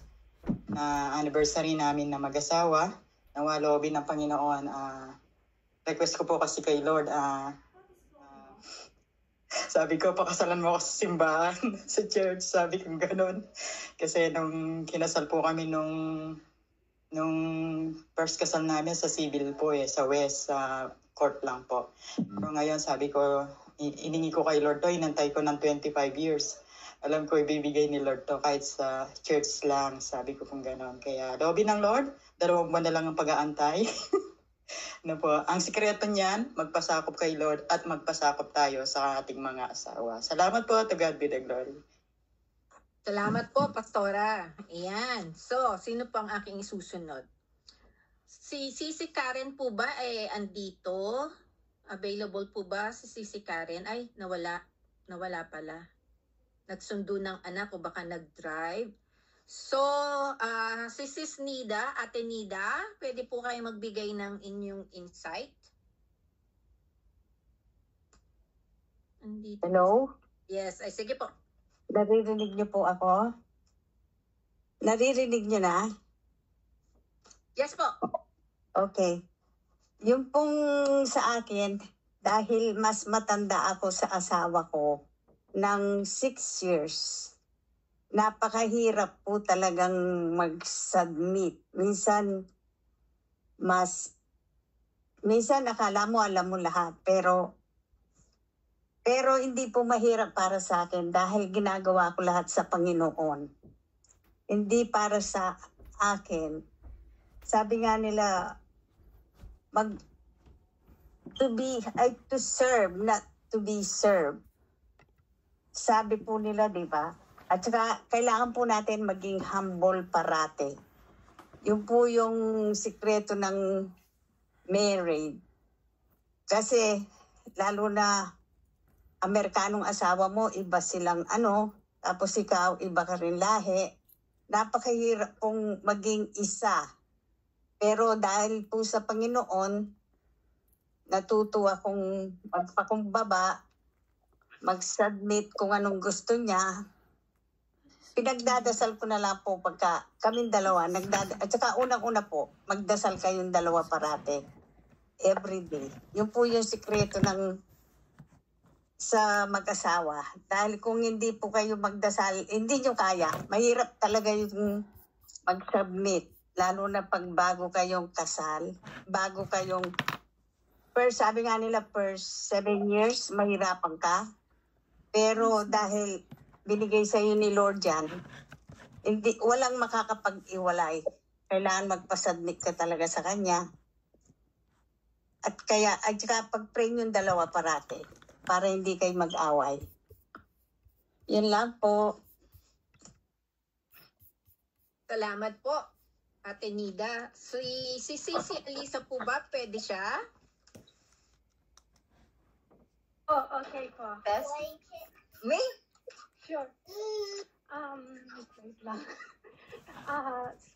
na anniversary namin na mag-asawa. Nawa loobin ng Panginoon, request ko po kasi kay Lord, sabi ko, pakasalan mo ako sa simbahan, sa church, sabi ko gano'n. Kasi nung kinasal po kami nung first kasal namin sa civil po sa West, sa court lang po. Pero ngayon sabi ko, iningi ko kay Lord to, inantay ko ng 25 years. Alam ko ibibigay ni Lord to kahit sa church lang, sabi ko pong gano'n. Kaya loobin ng Lord, 2 buwan na lang ang pag-aantay. No po, ang sikreto niyan, magpasakop kay Lord at magpasakop tayo sa ating mga asawa. Salamat po, to God be the glory. Salamat po, Pastora. Ayan. So, sino po ang aking isusunod? Si Karen po ba andito? Available po ba si Karen? Ay, nawala. Nawala pala. Nagsundo ng anak o baka nag-drive. So, si Sis Nida, Ate Nida, pwede po kayo magbigay ng inyong insight? Andito. Hello? Yes, ay sige po. Naririnig niyo po ako? Naririnig niyo na? Yes po. Okay. Yung pong sa akin, dahil mas matanda ako sa asawa ko ng 6 years, napakahirap po talagang mag-submit. Minsan, mas, minsan akala mo alam mo lahat, pero hindi po mahirap para sa akin dahil ginagawa ko lahat sa Panginoon. Hindi para sa akin. Sabi nga nila, to serve, not to be served. Sabi po nila, di ba? At saka, kailangan po natin maging humble parate. Yun po yung sikreto ng married. Kasi, lalo na, Amerikanong asawa mo, iba silang tapos ikaw, iba ka rin lahi. Napakahirap pong maging isa. Pero dahil po sa Panginoon, natuto akong magpakumbaba, mag-submit kung anong gusto niya. Pinagdadasal ko na lang po pagka kaming dalawa, at saka unang-una po, magdasal kayong dalawa parate. Every day. Yun po yung sikreto sa mag-asawa. Dahil kung hindi po kayo magdasal, hindi nyo kaya. Mahirap talaga yung mag-submit. Lalo na pag bago kayong kasal, sabi nga nila, first 7 years, mahirapan ka. Pero dahil binigay sa iyo ni Lord yan, walang makakapag-iwalay. Kailangan magpasubmit ka talaga sa Kanya. At saka pag-pray yung dalawa parate para hindi kayo mag-away. Yan lang po. Salamat po, Ate Nida. Si Sisi Alisa po ba? Pwede siya? Oh, okay po. Yes? Me? Sure. Wait lang.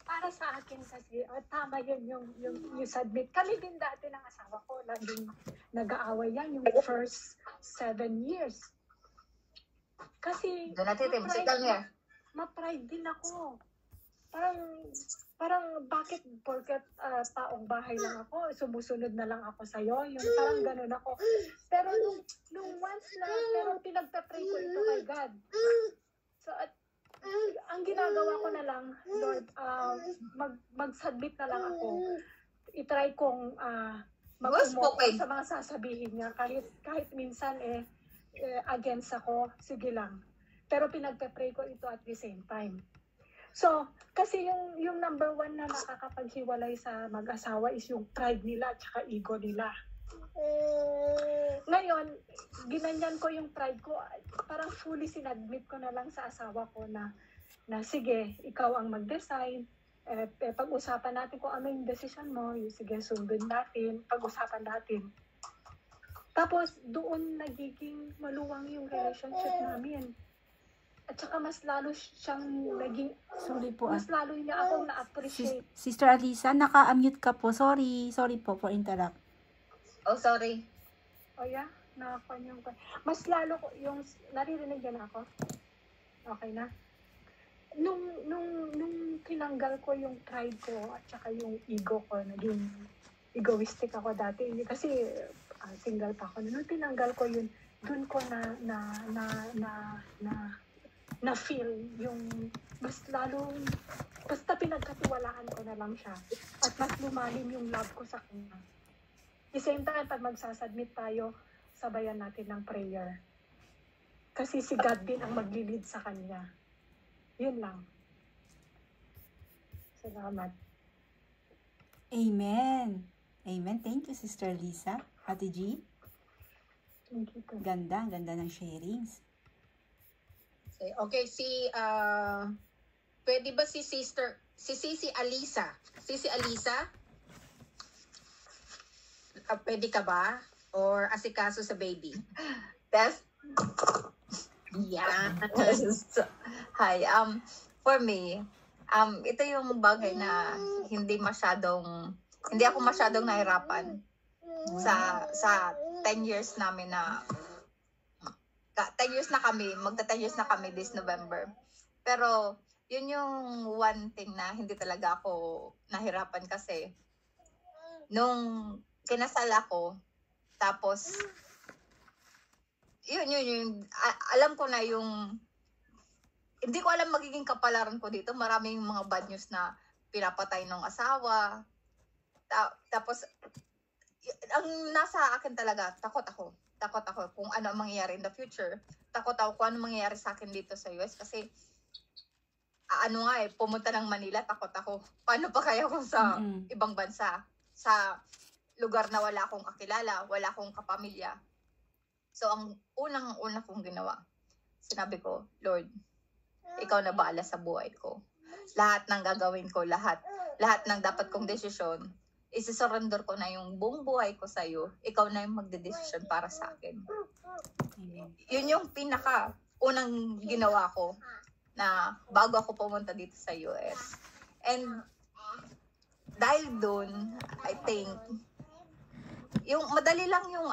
Para sa akin kasi, tama yun yung submit. Kami din dati ng asawa ko, laging nag-aaway yan yung first 7 years. Kasi, ma-pride din ako. Parang bakit porket taong bahay lang ako, sumusunod na lang ako sa'yo, yung parang ganun ako. Pero nung once na, pero pinagpapray ko ito kay God. So, ang ginagawa ko na lang, Lord, mag-submit na lang ako. I-try kong mag-umo sa mga sasabihin niya. Kahit minsan against ako, sige lang. Pero pinagpe-pray ko ito at the same time. So, kasi yung number 1 na nakakapaghiwalay sa mag-asawa is yung pride nila at saka ego nila. Ngayon, ginanyan ko yung pride ko, parang fully sinadmit ko na lang sa asawa ko na sige, ikaw ang mag-design, pag-usapan natin kung ano yung decision mo, sige, sundin natin, pag-usapan natin. Tapos, doon nagiging maluwang yung relationship namin. At saka mas lalo siyang naging, mas lalo niya akong na-appreciate. Sister Alisa, naka-unmute ka po. Sorry po for interrupt. Oh, sorry. Oh yeah? Nakakanya ko. Mas lalo ko, yung, naririnig yan ako? Okay na? Nung tinanggal ko yung pride ko at saka yung ego ko, naging egoistic ako dati. Kasi single pa ako. Nung tinanggal ko yun, dun ko na feel yung mas lalong, basta pinagkatiwalaan ko na lang siya at mas lumalim yung love ko sa kanya. At the same time, pag magsasubmit tayo, sabayan natin ng prayer. Kasi si God din ang maglilid sa kanya. Yun lang. Salamat. Amen. Amen. Thank you, Sister Lisa. Ate G. Thank you. Ganda ng sharings. Okay, pwede ba si Sisi Alisa? Sisi Alisa? Pwede ka ba? Or asikaso sa baby? Test? Yeah. Hi, for me, ito yung bagay na hindi ako masyadong nahirapan sa 10 years namin na 10 years na kami, magta 10 years na kami this November. Pero, yun yung one thing na hindi talaga ako nahirapan kasi nung kinasal ako, tapos, yun, alam ko na yung, hindi ko alam magiging kapalaran ko dito. Maraming mga bad news na pinapatay ng asawa, Tapos, ang nasa akin talaga, takot ako. Takot ako kung ano ang mangyayari in the future. Takot ako kung ano mangyayari sa akin dito sa US kasi pumunta ng Manila, takot ako. Paano pa kaya kung sa ibang bansa? Sa lugar na wala akong kakilala, wala akong kapamilya. So, ang unang-una kong ginawa, sinabi ko, Lord, ikaw na baala sa buhay ko. Lahat ng gagawin ko, lahat ng dapat kong desisyon, isi-surrender ko na yung buong buhay ko sa'yo. Ikaw na yung magde-decision para sa akin. Yun yung unang ginawa ko na bago ako pumunta dito sa US. And dahil dun, I think, yung madali lang yung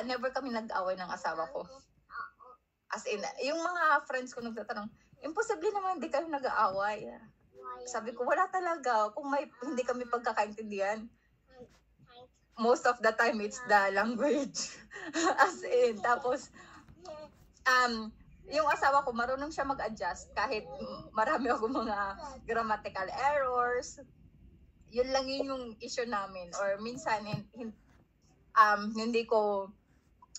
never kami nag-away ng asawa ko. As in, yung mga friends ko nagtatanong, imposible naman hindi kayo nag-aaway. Sabi ko, wala talaga. Kung hindi kami pagkakaintindihan, most of the time it's the language. As in, tapos, yung asawa ko, marunong siya mag-adjust kahit marami ako mga grammatical errors. Yun lang yung issue namin. Or minsan, hindi ko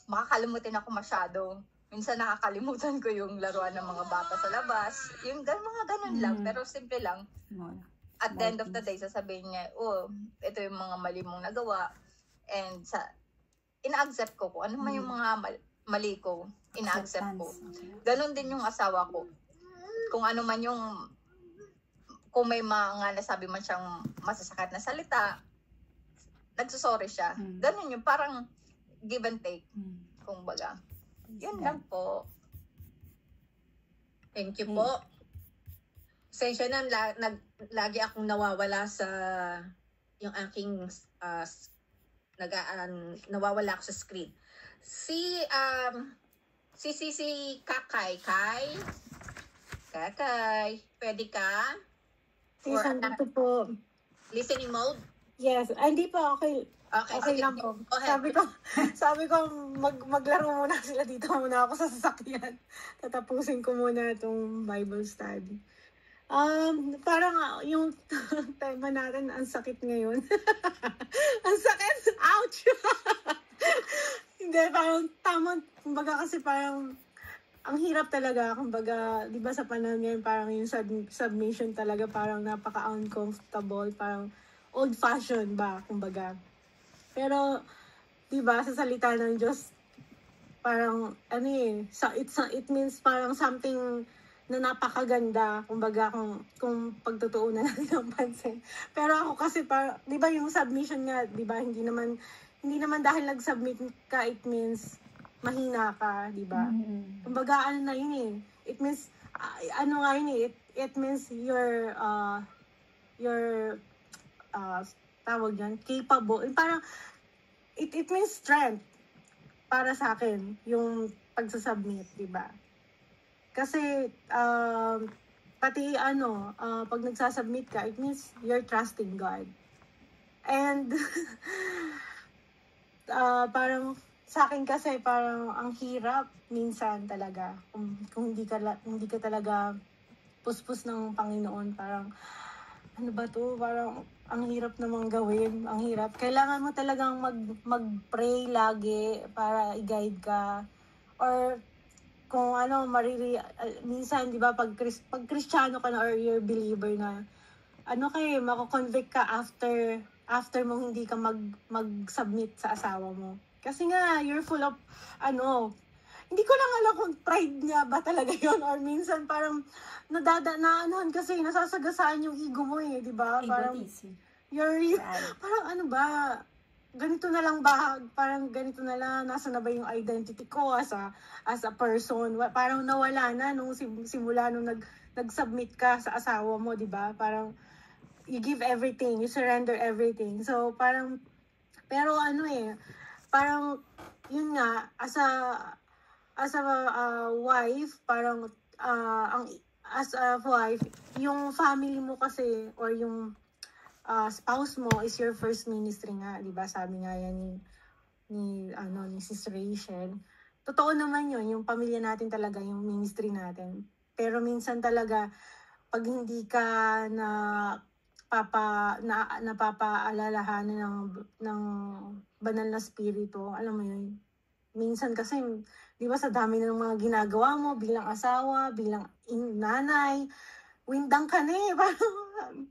makakalimutin ako masyado. Minsan nakakalimutan ko yung laruan ng mga bata sa labas. Yung mga ganun lang, pero simple lang. At the end of the day, sasabihin niya, ito yung mga mali mong nagawa. And ina-accept ko kung ano man yung mga mali ko, ina-accept ko. Ganon din yung asawa ko. Kung ano man yung, kung may mga nasabi man siyang masasakit na salita, nagsusorry siya. Ganon yung parang give and take, kung baga. Yun lang po. Thank you po. Sensya na, lagi akong nawawala sa yung aking nawawala ako sa screen. Si Kakay, pwede ka? Sis, andito po. Listening mode? Yes, hindi pa okay. Okay lang po. Sabi ko maglaro muna sila dito muna ako sa sasakyan. Tatapusin ko muna itong Bible study. Parang yung tema natin, ang sakit ngayon. Ang sakit! Ouch! Hindi, parang tama. Kumbaga kasi parang ang hirap talaga. Kumbaga, di ba sa panahon ngayon, parang yung submission talaga parang napaka-uncomfortable. Parang old-fashioned ba, kumbaga. Pero, di ba, sa salita ng Diyos, parang, it means parang something na napakaganda, kumbaga, kung pagtutuunan natin ang pansin. Pero ako kasi, di ba, yung submission nga, di ba, hindi naman dahil nag-submit ka, it means mahina ka, di ba? Kumbaga, it means, it means tawag yan, capable. Parang, it means strength para sa akin, yung pagsasubmit, di ba? Kasi, pati pag nagsasubmit ka, it means you're trusting God. And, parang, sa akin kasi, parang, ang hirap, minsan talaga, kung hindi ka talaga puspos ng Panginoon, parang, ano ba to? Parang, ang hirap namang gawin. Ang hirap. Kailangan mo talagang mag-pray lagi para i-guide ka. Or, kung minsan, di ba, pag Kristiyano ka na or you're believer na, mako-convict ka after mong hindi ka mag-submit sa asawa mo. Kasi nga, you're full of, hindi ko lang alam kung pride niya ba talaga yon or minsan parang kasi nasasagasaan yung ego mo di ba? Parang parang ganito na lang ba? Parang ganito na lang, nasa na ba yung identity ko as a person? Parang nawala na nung simula nung nag-submit ka sa asawa mo, di ba? Parang you give everything, you surrender everything. So parang, pero parang yun nga, as a wife, parang as a wife, yung family mo kasi or yung spouse mo is your first ministry nga, 'di ba? Sabi nga yan ni Sister Rachel. Totoo naman 'yun, yung pamilya natin talaga yung ministry natin. Pero minsan talaga pag hindi ka napapaalalahanan ng banal na spirito. Alam mo yun? Minsan kasi, di ba sa dami ng mga ginagawa mo bilang asawa, bilang nanay, windang ka na eh. Parang,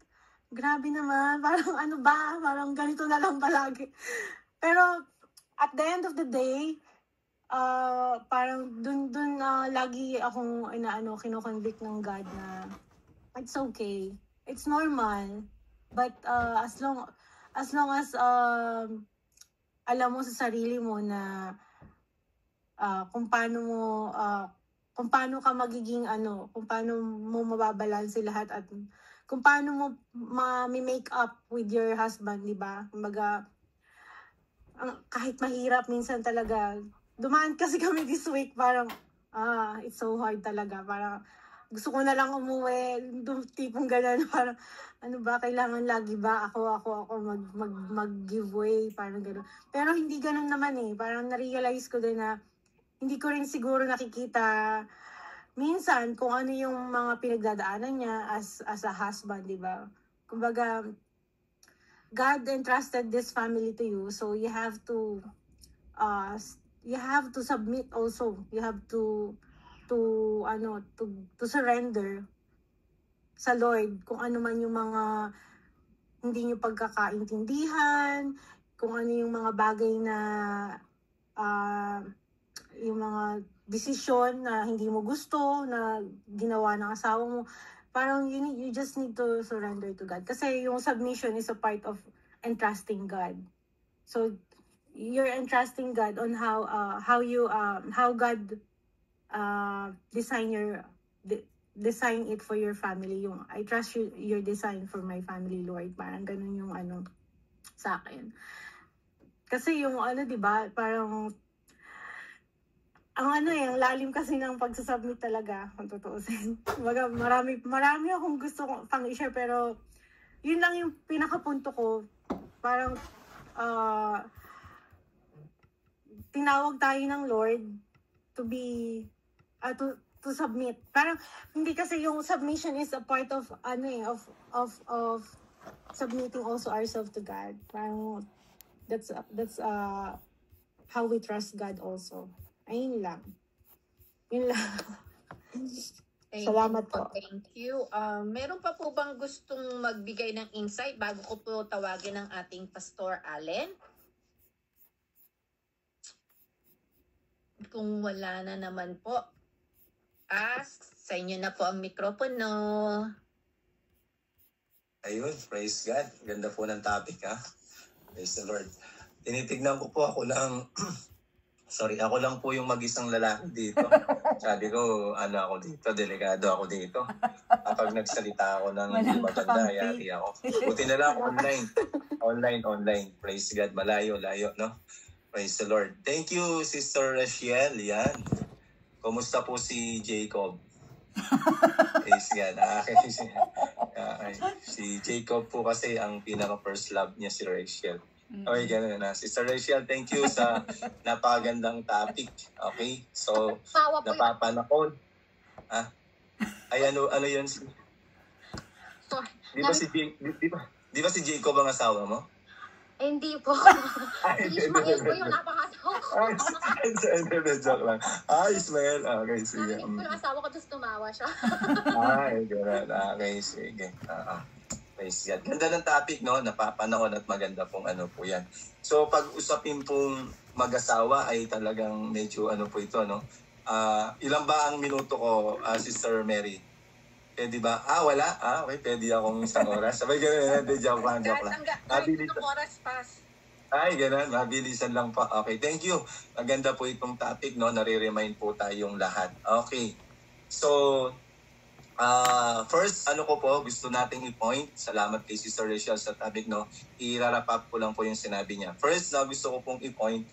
grabe naman. Parang ano ba? Parang ganito na lang palagi. Pero, at the end of the day, parang dun lagi akong kino-convict ng God na it's okay. It's normal. But as long as alam mo sa sarili mo na kung paano ka magiging kung paano mo mababalanse lahat at kung paano mo ma-make up with your husband, di ba? Kumbaga, kahit mahirap minsan talaga. Dumaan kasi kami this week, parang it's so hard talaga. Parang gusto ko na lang umuwi, tipong gano'n, parang ano ba, kailangan lagi ba ako mag-give way, parang gano'n. Pero hindi gano'n naman eh, parang na-realize ko din na hindi ko rin siguro nakikita minsan kung ano yung mga pinagdadaanan niya as a husband, di ba? Kumbaga, God entrusted this family to you, so you have to submit also. You have to surrender sa Lord kung ano man yung mga hindi nyo pagkakaintindihan, kung ano yung mga bagay na yung mga desisyon na hindi mo gusto na ginawa ng asawa mo. Parang you just need to surrender to God. Kasi yung submission is a part of entrusting God. So you're entrusting God on how God design it for your family. Yung I trust your design for my family, Lord. Parang ganun yung sa akin. Kasi yung di ba, parang ang ang lalim kasi ng pagsasubmit talaga, kung tutuusin. Marami akong gusto pang i-share, pero yun lang yung pinakapunto ko. Parang tinawag tayo ng Lord to be to submit. Parang hindi kasi yung submission is a part of of submitting also ourselves to God. Parang that's how we trust God also. Ayun lang. Yun lang. Salamat po. Thank you. Meron pa po bang gustong magbigay ng insight bago ko po tawagin ang ating Pastor Allen? Kung wala na naman po, sa inyo na po ang mikropono. Ayun, praise God. Ganda po ng topic, ha? Praise the Lord. Tinitignan ko po ako lang po yung mag-isang lalaki dito. Sabi ko, ako dito, delikado ako dito. Kapag nagsalita ako ng hindi maganda, yari ako. Buti na lang, online. Praise God, malayo, no? Praise the Lord. Thank you, Sister Rachel. Yan. Kumusta po si Jacob? Praise God. Si Jacob po kasi ang pinaka-first love niya, si Rachel. Okay, gano'n na. Sister Rachel, thank you sa napakagandang topic. Okay? So, napapanakon. Ay, ano yun? Di ba si Jacob ang asawa mo? Hindi po. Si Ismael po yung napangasawa ko. Joke lang. Ismael. Okay, sige. Narinig po yung asawa ko, tapos tumawa siya. Gano'n. Okay, sige. Praise God. Ganda ng topic, no? Napapanahon at maganda pong po yan. So, pag-usapin pong mag-asawa ay talagang medyo po ito, no? Ilan ba ang minuto ko, Sister Mary? Pwede ba? Wala? Okay, pwede akong isang oras. Sabay gano'n, joke lang. Mabilisan. Oras pass. Ay, gano'n. Mabilisan lang pa. Okay, thank you. Maganda po itong topic, no? Nare-remind po tayong lahat. Okay. So, first, ko po, gusto nating i-point. Salamat kay Sister Rachel sa topic, no? I-wrap up ko lang po yung sinabi niya. First, na gusto ko pong i-point,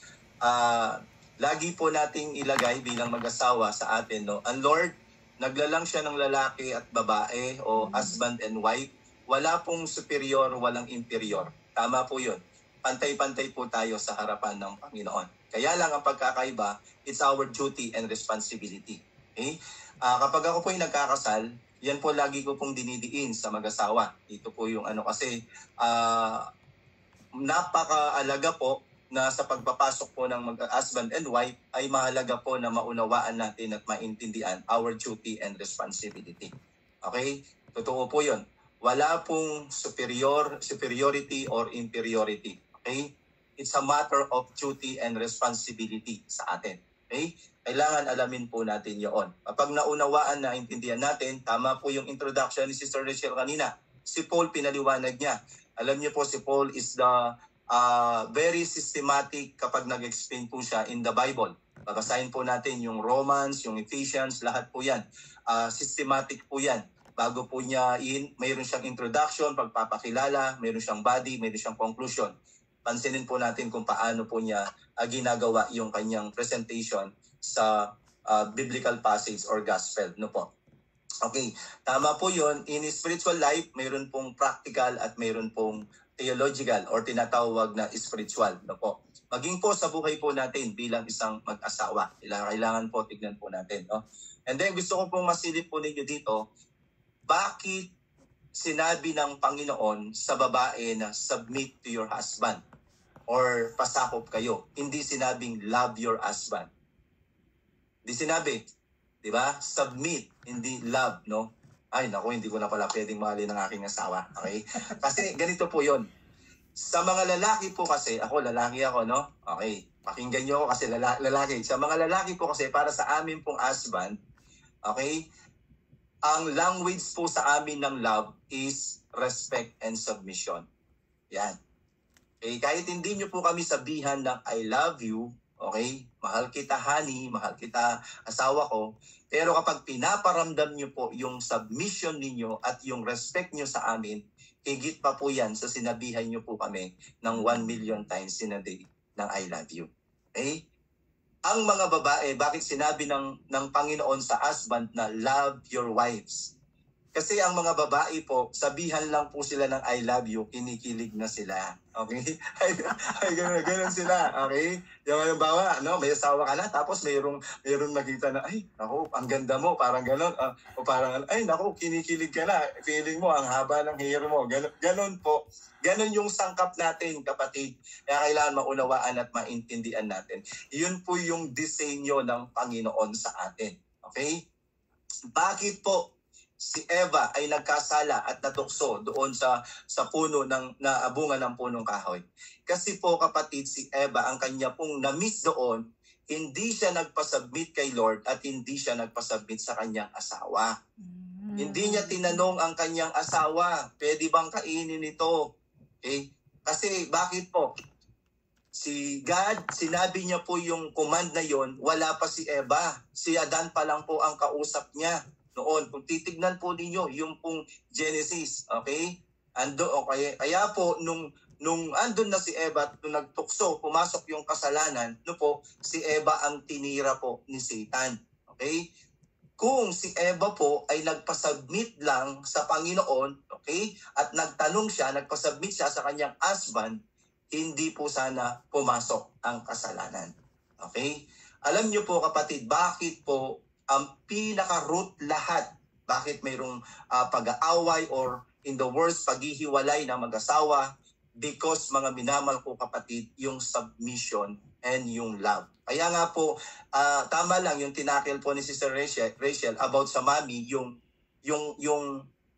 lagi po nating ilagay bilang mag-asawa sa atin, no? Ang Lord, naglalang siya ng lalaki at babae o husband and wife. Wala pong superior, walang inferior. Tama po yun. Pantay-pantay po tayo sa harapan ng Panginoon. Kaya lang ang pagkakaiba, it's our duty and responsibility. Okay? Kapag ako po yung nagkakasal, yan po lagi ko pong dinidiin sa mag-asawa. Ito po yung kasi napakaalaga po na sa pagpapasok po ng husband and wife ay mahalaga po na maunawaan natin at maintindihan our duty and responsibility. Okay? Totoo po yun. Wala pong superiority or inferiority. Okay? It's a matter of duty and responsibility sa atin. Okay? Kailangan alamin po natin yun. Kapag naunawaan na intindihan natin, tama po yung introduction ni Sister Rachel kanina. Si Paul, pinaliwanag niya. Alam niyo po, si Paul is the very systematic kapag nag-explain po siya in the Bible. Babasahin po natin yung Romans, yung Ephesians, lahat po yan. Systematic po yan. Bago po niya, mayroon siyang introduction, pagpapakilala, mayroon siyang body, mayroon siyang conclusion. Pansinin po natin kung paano po niya ginagawa yung kanyang presentation sa biblical passage or gospel. No po? Okay, tama po yun. In spiritual life, mayroon pong practical at mayroon pong theological or tinatawag na spiritual. No po? Maging po sa buhay po natin bilang isang mag-asawa. Kailangan po tignan po natin. No? And then gusto ko pong masilip po ninyo dito, bakit sinabi ng Panginoon sa babae na submit to your husband or pasakop kayo? Hindi sinabing love your husband. Hindi sinabi, di ba? Submit, hindi love, no? Ay, naku, hindi ko na pala pwedeng mahalin ng aking asawa. Okay? Kasi ganito po yon. Sa mga lalaki po kasi, lalaki ako, no? Okay, pakinggan nyo ako kasi lalaki. Sa mga lalaki po kasi, para sa amin pong husband, okay, ang language po sa amin ng love is respect and submission. Yan. Okay, kahit hindi nyo po kami sabihan ng I love you, okay, mahal kita honey, mahal kita asawa ko, pero kapag pinaparamdam nyo po yung submission ninyo at yung respect nyo sa amin, higit pa po yan sa sinabihan nyo po kami ng 1 million times in a day ng I love you. Okay? Ang mga babae, bakit sinabi ng Panginoon sa husband na love your wives? Kasi ang mga babae po, sabihan lang po sila ng I love you, kinikilig na sila. Okay? ay ganun sila. Okay? Yung halimbawa, may asawa ka na, tapos mayroong nakita na, ay, naku, ang ganda mo, parang ganun. O parang, ay, naku, kinikilig ka na. Feeling mo, ang haba ng hair mo. Ganun po. Ganun yung sangkap natin, kapatid. Kaya kailangan maunawaan at maintindihan natin. Yun po yung disenyo ng Panginoon sa atin. Okay? Bakit po si Eva ay nagkasala at natukso doon sa puno ng naabungan ng punong kahoy? Kasi po, kapatid, si Eva, ang kanya pong na-miss doon, hindi siya nagpasubmit kay Lord at hindi siya nagpasubmit sa kanyang asawa. Hindi niya tinanong ang kanyang asawa, pwede bang kainin ito? Okay? Kasi bakit po? Si God, sinabi niya po yung command na yon, wala pa si Eva. Si Adan pa lang po ang kausap niya noon. Kung titignan po ninyo yung pong Genesis, okay? Kaya po nung andun na si Eva, nung nagtukso, pumasok yung kasalanan, si Eva ang tinira po ni Satan. Okay? Kung si Eva po ay nagpasubmit lang sa Panginoon, okay? At nagtanong siya, nagpasubmit siya sa kanyang husband, hindi po sana pumasok ang kasalanan. Okay? Alam niyo po, kapatid, bakit po ang pinaka-root lahat, bakit mayroong pag-aaway or in the worst, paghihiwalay ng mag-asawa? Because mga minamahal ko, kapatid, yung submission and yung love. Kaya nga po, tama lang yung tinakil po ni Sister Rachel about sa mami, yung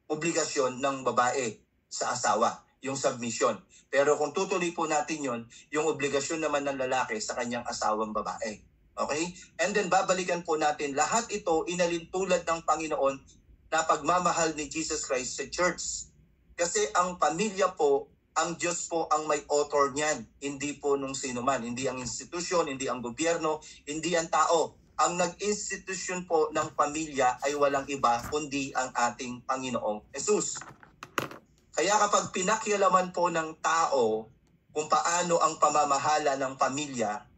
obligasyon ng babae sa asawa, yung submission. Pero kung tutuloy po natin yung obligasyon naman ng lalaki sa kanyang asawang babae. Okay? And then babalikan po natin, lahat ito inalintulad ng Panginoon na pagmamahal ni Jesus Christ sa church. Kasi ang pamilya po, ang Diyos po ang may author niyan, hindi po nung sino man, hindi ang institusyon, hindi ang gobyerno, hindi ang tao. Ang nag-institusyon po ng pamilya ay walang iba kundi ang ating Panginoong Jesus. Kaya kapag pinakialaman po ng tao kung paano ang pamamahala ng pamilya,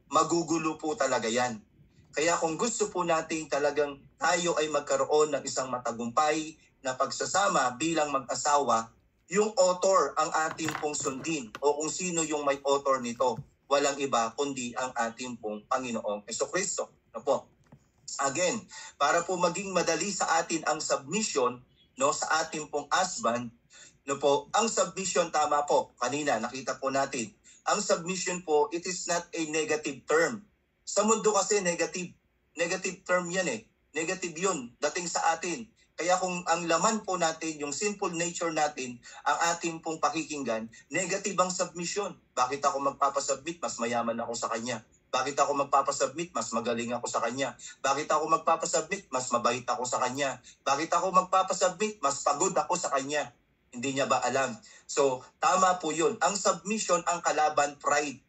magugulo po talaga yan. Kaya kung gusto po natin talagang tayo ay magkaroon ng isang matagumpay na pagsasama bilang mag-asawa, yung author ang ating pong sundin o kung sino yung may author nito, walang iba kundi ang ating pong Panginoong Jesucristo. Again, para po maging madali sa atin ang submission, no, sa ating pong husband, no po, ang submission, tama po, kanina nakita po natin, ang submission po, it is not a negative term. Sa mundo kasi negative term yan eh. Negative yun, dating sa atin. Kaya kung ang laman po natin, yung sinful nature natin, ang ating pong pakikinggan, negative ang submission. Bakit ako magpapasubmit? Mas mayaman ako sa kanya. Bakit ako magpapasubmit? Mas magaling ako sa kanya. Bakit ako magpapasubmit? Mas mabait ako sa kanya. Bakit ako magpapasubmit? Mas pagod ako sa kanya. Hindi niya ba alam? So, tama po yun. Ang submission ang kalaban pride.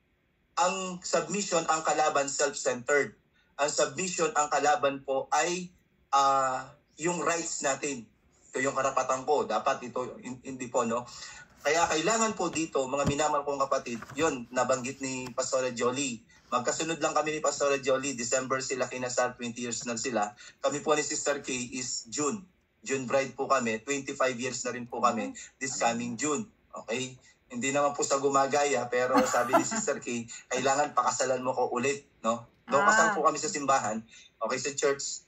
Ang submission ang kalaban self-centered. Ang submission ang kalaban po ay yung rights natin. Ito yung karapatan ko. Dapat ito, hindi po, no? Kaya kailangan po dito, mga minamahal kong kapatid, yun, nabanggit ni Pastora Jolie. Magkasunod lang kami ni Pastora Jolie. December sila kinasal, 20 years na sila. Kami po ni Sister Kay is June. June bride po kami. 25 years na rin po kami this coming June. Okay? Hindi naman po sa gumagaya, pero sabi ni Sister Kay, kailangan pakasalan mo ko ulit. No? Doon kasal po kami sa simbahan. Okay, sa church,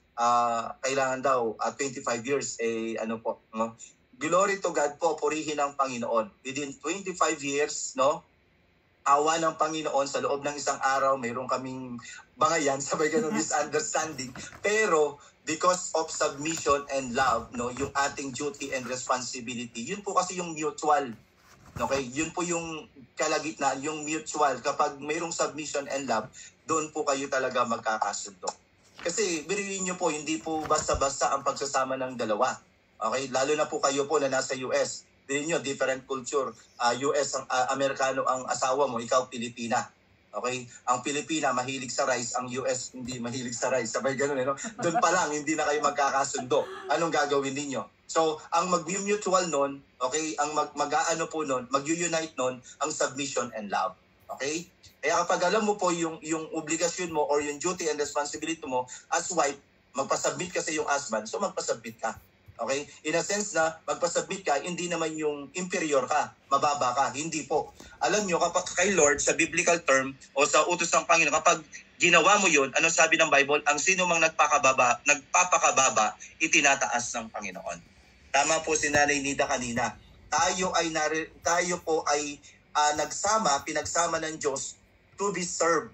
kailangan daw 25 years, ano po, no? Glory to God po, purihin ang Panginoon. Within 25 years, no? Awa ng Panginoon, sa loob ng isang araw, mayroon kaming bangayan, sabay ganun misunderstanding. Pero, because of submission and love, no, yung ating duty and responsibility, yun po kasi yung mutual. Okay? Yun po yung kalagitnaan, yung mutual. Kapag mayroong submission and love, doon po kayo talaga magkakasundo. Kasi, biruin nyo po, hindi po basta-basta ang pagsasama ng dalawa. Okay? Lalo na po kayo po na nasa US. Biruin nyo, different culture. US, Amerikano ang asawa mo, ikaw Pilipina. Okay? Ang Pilipina mahilig sa rice, ang US hindi mahilig sa rice. Sabay ganun, no? Doon pa lang, hindi na kayo magkakasundo. Anong gagawin ninyo? So, ang mag-mutual nun, okay, ang mag-aano po nun, mag-unite nun, ang submission and love. Okay? Kaya kapag alam mo po yung obligasyon mo or yung duty and responsibility mo as wife, magpasubmit ka sa iyong husband, so magpasubmit ka. Okay? In a sense na magpasubmit ka, hindi naman yung inferior ka, mababa ka. Hindi po. Alam nyo, kapag kay Lord, sa biblical term o sa utos ng Panginoon, kapag ginawa mo yun, ano sabi ng Bible? Ang sino mang nagpapakababa, itinataas ng Panginoon. Tama po si Nanay Nida kanina. Tayo po ay pinagsama ng Diyos to be served.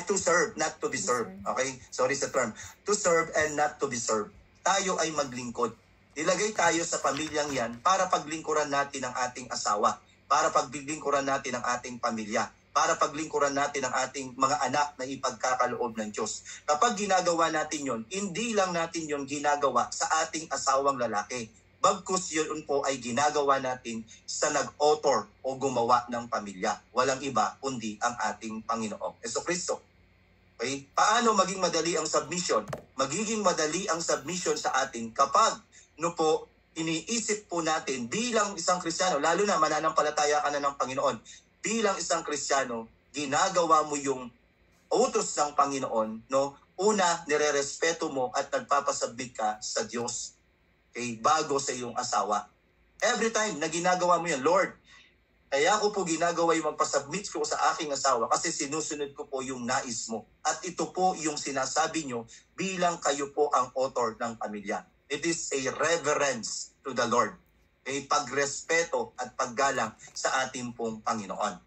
To serve, not to be served. Okay? Sorry sa term. To serve and not to be served. Tayo ay maglingkod. Nilagay tayo sa pamilyang yan para paglingkuran natin ang ating asawa, para paglingkuran natin ang ating pamilya, para paglingkuran natin ang ating mga anak na ipagkakaloob ng Diyos. Kapag ginagawa natin yon, hindi lang natin yon ginagawa sa ating asawang lalaki. Bagkus yun po ay ginagawa natin sa nag-author o gumawa ng pamilya. Walang iba kundi ang ating Panginoong Jesucristo. Okay? Paano maging madali ang submission? Magiging madali ang submission sa atin kapag iniisip po natin bilang isang Kristiyano, lalo na mananampalataya ka na ng Panginoon, bilang isang Kristiyano, ginagawa mo yung utos ng Panginoon, no? Una, nirerespeto mo at nagpapasubmit ka sa Diyos. Okay? Bago sa iyong asawa. Every time na ginagawa mo yan, Lord, kaya ako po ginagawa yung magpasubmit ko sa aking asawa kasi sinusunod ko po yung nais mo. At ito po yung sinasabi nyo bilang kayo po ang author ng pamilya. It is a reverence to the Lord. A pagrespeto at paggalang sa ating pong Panginoon.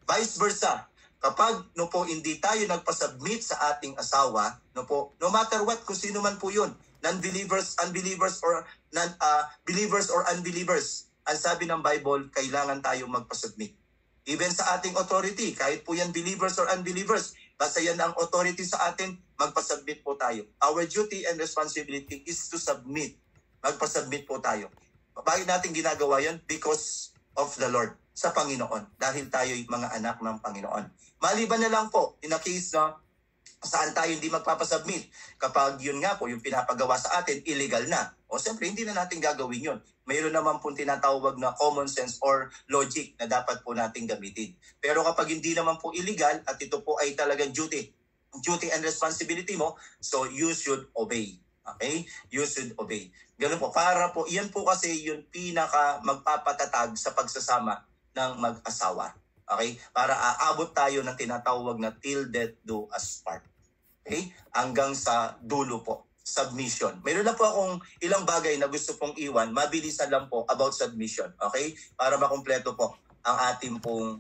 Vice versa, kapag hindi tayo nagpasubmit sa ating asawa, no matter what, kung sino man po yun, non-believers, unbelievers, or believers or unbelievers, ang sabi ng Bible, kailangan tayo magpasubmit. Even sa ating authority, kahit po yan believers or unbelievers, basta yan ang authority sa atin, magpasubmit po tayo. Our duty and responsibility is to submit. Magpasubmit po tayo. Bakit natin ginagawa yan? Because of the Lord, sa Panginoon. Dahil tayo'y mga anak ng Panginoon. Maliban na lang po, in a case na saan tayo hindi magpapasubmit. Kapag yun nga po, yung pinapagawa sa atin, illegal na. O siyempre, hindi na natin gagawin yun. Mayroon naman po tinatawag na common sense or logic na dapat po natin gamitin. Pero kapag hindi naman po illegal at ito po ay talagang duty and responsibility mo, so you should obey. Okay? You should obey. Ganun po. Para po, iyan po kasi yung pinaka magpapatatag sa pagsasama ng mag-asawa. Okay? Para aabot tayo ng tinatawag na till death do us part. Okay? Hanggang sa dulo po. Submission. Mayroon na po akong ilang bagay na gusto pong iwan. Mabilisan lang po about submission. Okay? Para makumpleto po ang ating pong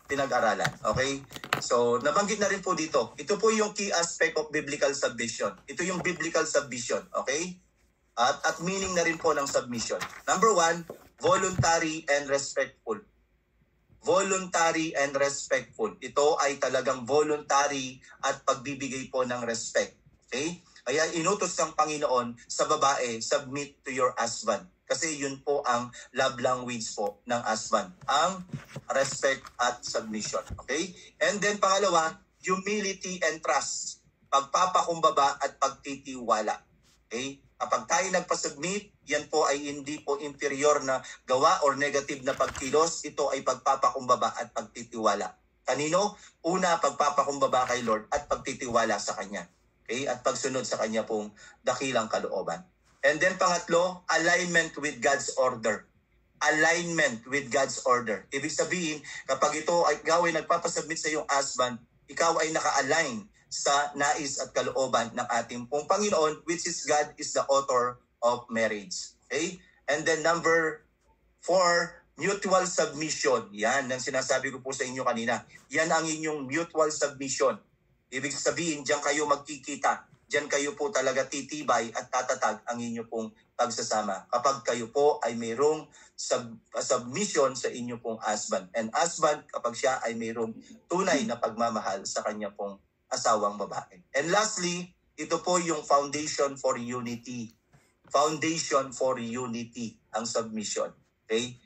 pinag-aralan. Okay? So, nabanggit na rin po dito. Ito po yung key aspect of biblical submission. Ito yung biblical submission. Okay? At meaning na rin po ng submission. Number 1, voluntary and respectful. Voluntary and respectful. Ito ay talagang voluntary at pagbibigay po ng respect. Okay? Kaya inutos ng Panginoon sa babae, submit to your husband. Kasi yun po ang love language po ng husband. Ang respect at submission. Okay? And then pangalawa, humility and trust. Pagpapakumbaba at pagtitiwala. Okay? Kapag tayo nagpasubmit, yan po ay hindi po inferior na gawa or negative na pagkilos. Ito ay pagpapakumbaba at pagtitiwala. Kanino? Una, pagpapakumbaba kay Lord at pagtitiwala sa Kanya. Okay? At pagsunod sa Kanya pong dakilang kalooban. And then pangatlo, alignment with God's order. Alignment with God's order. Ibig sabihin, kapag ito ay ikaw ay nagpapasubmit sa iyong husband, ikaw ay naka-align sa nais at kalooban ng ating pong Panginoon, which is God is the author of marriage. Okay? And then number 4, mutual submission. Yan, ang sinasabi ko po sa inyo kanina. Yan ang inyong mutual submission. Ibig sabihin, diyan kayo magkikita. Diyan kayo po talaga titibay at tatatag ang inyo pong pagsasama. Kapag kayo po ay mayroong submission sa inyo pong husband. And husband, kapag siya ay mayroong tunay na pagmamahal sa kanya pong asawang babae. And lastly, ito po yung foundation for unity. Foundation for unity, ang submission. Okay?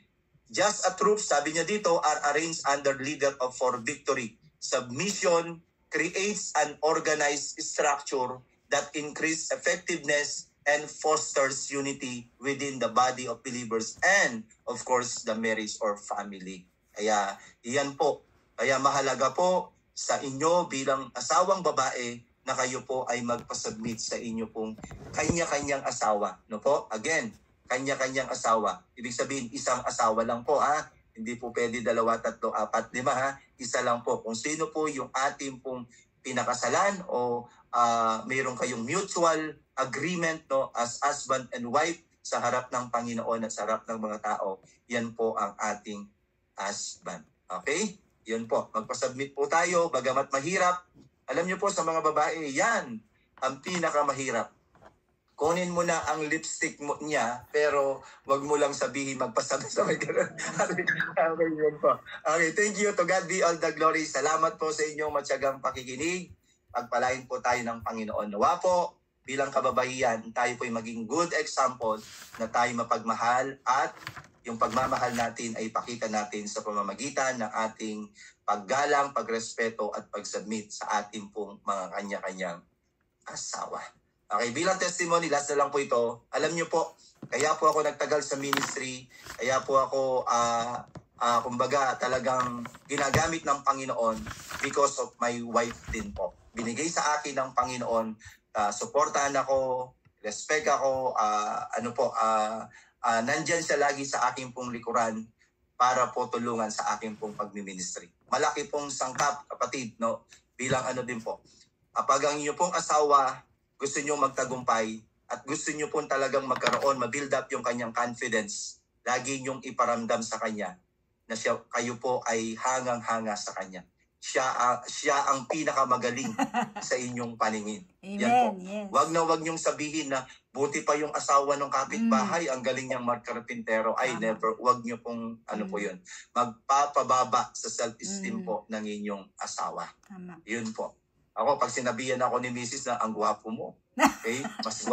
Just a troops, sabi niya dito, are arranged under leader of for victory. Submission creates an organized structure that increases effectiveness and fosters unity within the body of believers and, of course, the marriage or family. Kaya, iyan po. Kaya mahalaga po sa inyo bilang asawang babae na kayo po ay magpasubmit sa inyo pong kanya-kanyang asawa. No po? Again, kanya-kanyang asawa. Ibig sabihin, isang asawa lang po, ha? Hindi po pwede 2, 3, 4, 5, ha? Isa lang po. Kung sino po yung ating pong pinakasalan o mayroon kayong mutual agreement, no, as husband and wife sa harap ng Panginoon at sa harap ng mga tao, yan po ang ating husband. Okay? Yun po. Magpasubmit po tayo, bagamat mahirap. Alam niyo po sa mga babae, yan ang pinakamahirap. Kunin mo na ang lipstick mo niya, pero wag mo lang sabihin magpasabay sa may ganun. Okay, yun po. Okay, thank you. To God be all the glory. Salamat po sa inyong matyagang pakikinig. Pagpalain po tayo ng Panginoon. Nawa po, bilang kababaihan, tayo po ay maging good example na tayo mapagmahal at yung pagmamahal natin ay ipakita natin sa pamamagitan ng ating paggalang, pagrespeto at pagsubmit sa ating pong mga kanya-kanyang asawa. Okay, bilang testimony, last na lang po ito. Alam niyo po, kaya po ako nagtagal sa ministry, kaya po ako, kumbaga, talagang ginagamit ng Panginoon because of my wife din po. Binigay sa akin ng Panginoon, suportahan ako, respect ako, nandyan siya lagi sa aking pong likuran para po tulungan sa aking pong pagmiministry. Malaki pong sangkap, kapatid, no? Bilang din po. Kapag ang inyo pong asawa, gusto nyo magtagumpay at gusto nyo pong talagang magkaroon, mabuild up yung kanyang confidence, lagi nyong iparamdam sa kanya na kayo po ay hangang-hanga sa kanya. Siya ang pinakamagaling sa inyong paningin. Amen, yan po. yes. Wag nyong sabihin na buti pa yung asawa ng kapitbahay, ang galing niyang magkarpintero. Ay, never. Wag nyo pong po yun. Magpapababa sa self-esteem po ng inyong asawa. Tama. Yun po. Ako, pag sinabihan ako ni Mrs. na ang gwapo mo, okay? Mas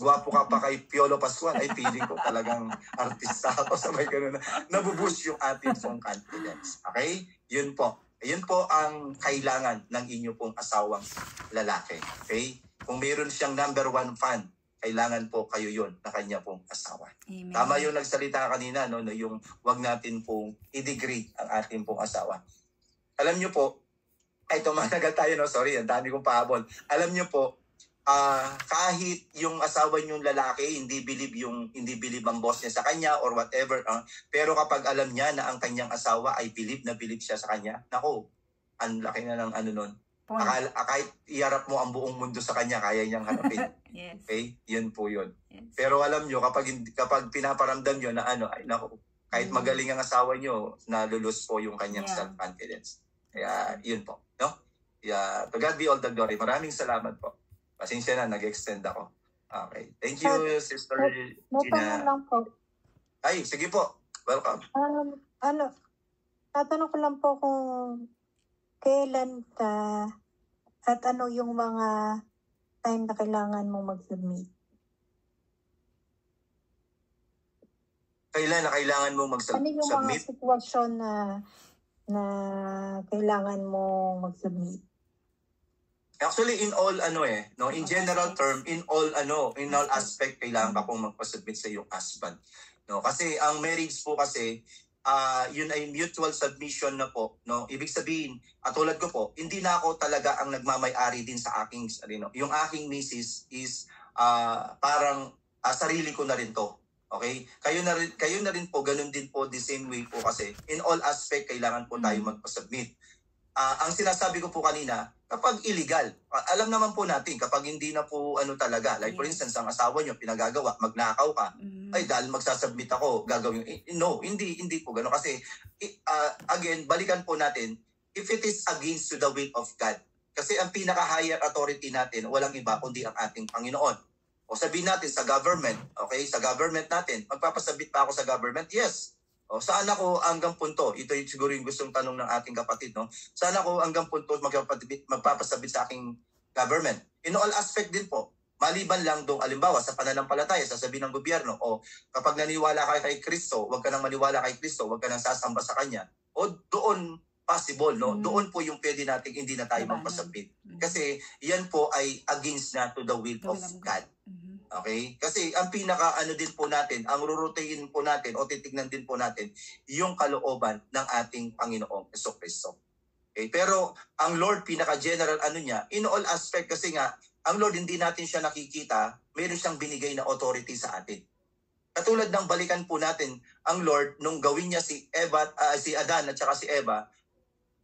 gwapo ka pa kay Piolo Pascual, ay feeling ko talagang artista ako, sabay ganun na. Nabuboost yung ating pong confidence. Okay? Yun po. Yun po ang kailangan ng inyo pong asawang lalaki. Okay? Kung mayroon siyang number 1 fan, kailangan po kayo yun na kanya pong asawa. Amen. Tama yung nagsalita kanina, no, yung wag natin pong i-degrade ang ating pong asawa. Alam nyo po, ay tumatagal tayo, no? Sorry, ang dami kong pahabol. Alam nyo po, kahit yung asawa niyong lalaki, hindi believe ang boss niya sa kanya or whatever, pero kapag alam niya na ang kanyang asawa ay believe siya sa kanya, nako, ang laki na ng nun. Point. Kahit iharap mo ang buong mundo sa kanya, kaya niyang harapin. Yes. Okay? Yun po yun. Yes. Pero alam nyo, kapag pinaparamdam nyo na ay naku, kahit magaling ang asawa nyo, nalulus po yung kanyang self-confidence. Kaya yun po. No? Kaya, to God be all the glory. Maraming salamat po. Pasensya na, nag-extend ako. Okay. Thank you, Sister May tanong Gina. lang po. Ay, sige po. Welcome. Tatanong ko lang po kung kailan ka at ano yung mga time na kailangan mong mag-submit. Kailan na kailangan mo Ano yung mga mag-submit? sitwasyon na kailangan mong mag-submit? Actually, in all, in general term, in all aspect, kailangan ka pong magpa-submit sa iyong husband. No? Kasi ang marriage po kasi, yun ay mutual submission na po. No? Ibig sabihin, tulad ko po, hindi na ako talaga ang nagmamay-ari din sa aking, yung aking misis is parang sarili ko na rin to. Okay? Kayo na rin po, ganun din po, the same way po kasi in all aspect, kailangan po tayo magpa-submit. Ang sinasabi ko po kanina, kapag illegal, alam naman po natin, kapag hindi na po talaga, like for instance, ang asawa nyo, pinagagawa, magnakaw ka, ay dahil magsasubmit ako, gagawin, no, hindi po gano'n. Kasi, again, balikan po natin, if it is against to the will of God, kasi ang pinaka-higher authority natin, walang iba kundi ang ating Panginoon. O sabihin natin sa government, okay, sa government natin, magpapasubmit pa ako sa government? Yes. O, saan ako hanggang punto? Ito yung siguro yung gustong tanong ng ating kapatid, no? Saan ako hanggang punto magpapasabit sa aking government? In all aspect din po. Maliban lang doon, alimbawa, sa pananampalataya, sasabihin ng gobyerno, o kapag naniwala ka kay Kristo, huwag ka nang maniwala kay Kristo, huwag ka nang sasamba sa Kanya. O doon, possible, no? Doon po yung pwede natin hindi na tayo magpasabit. Kasi yan po ay against na to the will of God. Okay? Kasi ang din po natin, ang rurutein po natin o titignan din po natin yung kalooban ng ating Panginoong Jesucristo. Okay? Pero ang Lord, pinaka-general niya, in all aspect kasi nga, ang Lord hindi natin siya nakikita, mayroon siyang binigay na authority sa atin. Katulad ng balikan po natin, ang Lord, nung gawin niya si Adan at saka si Eva,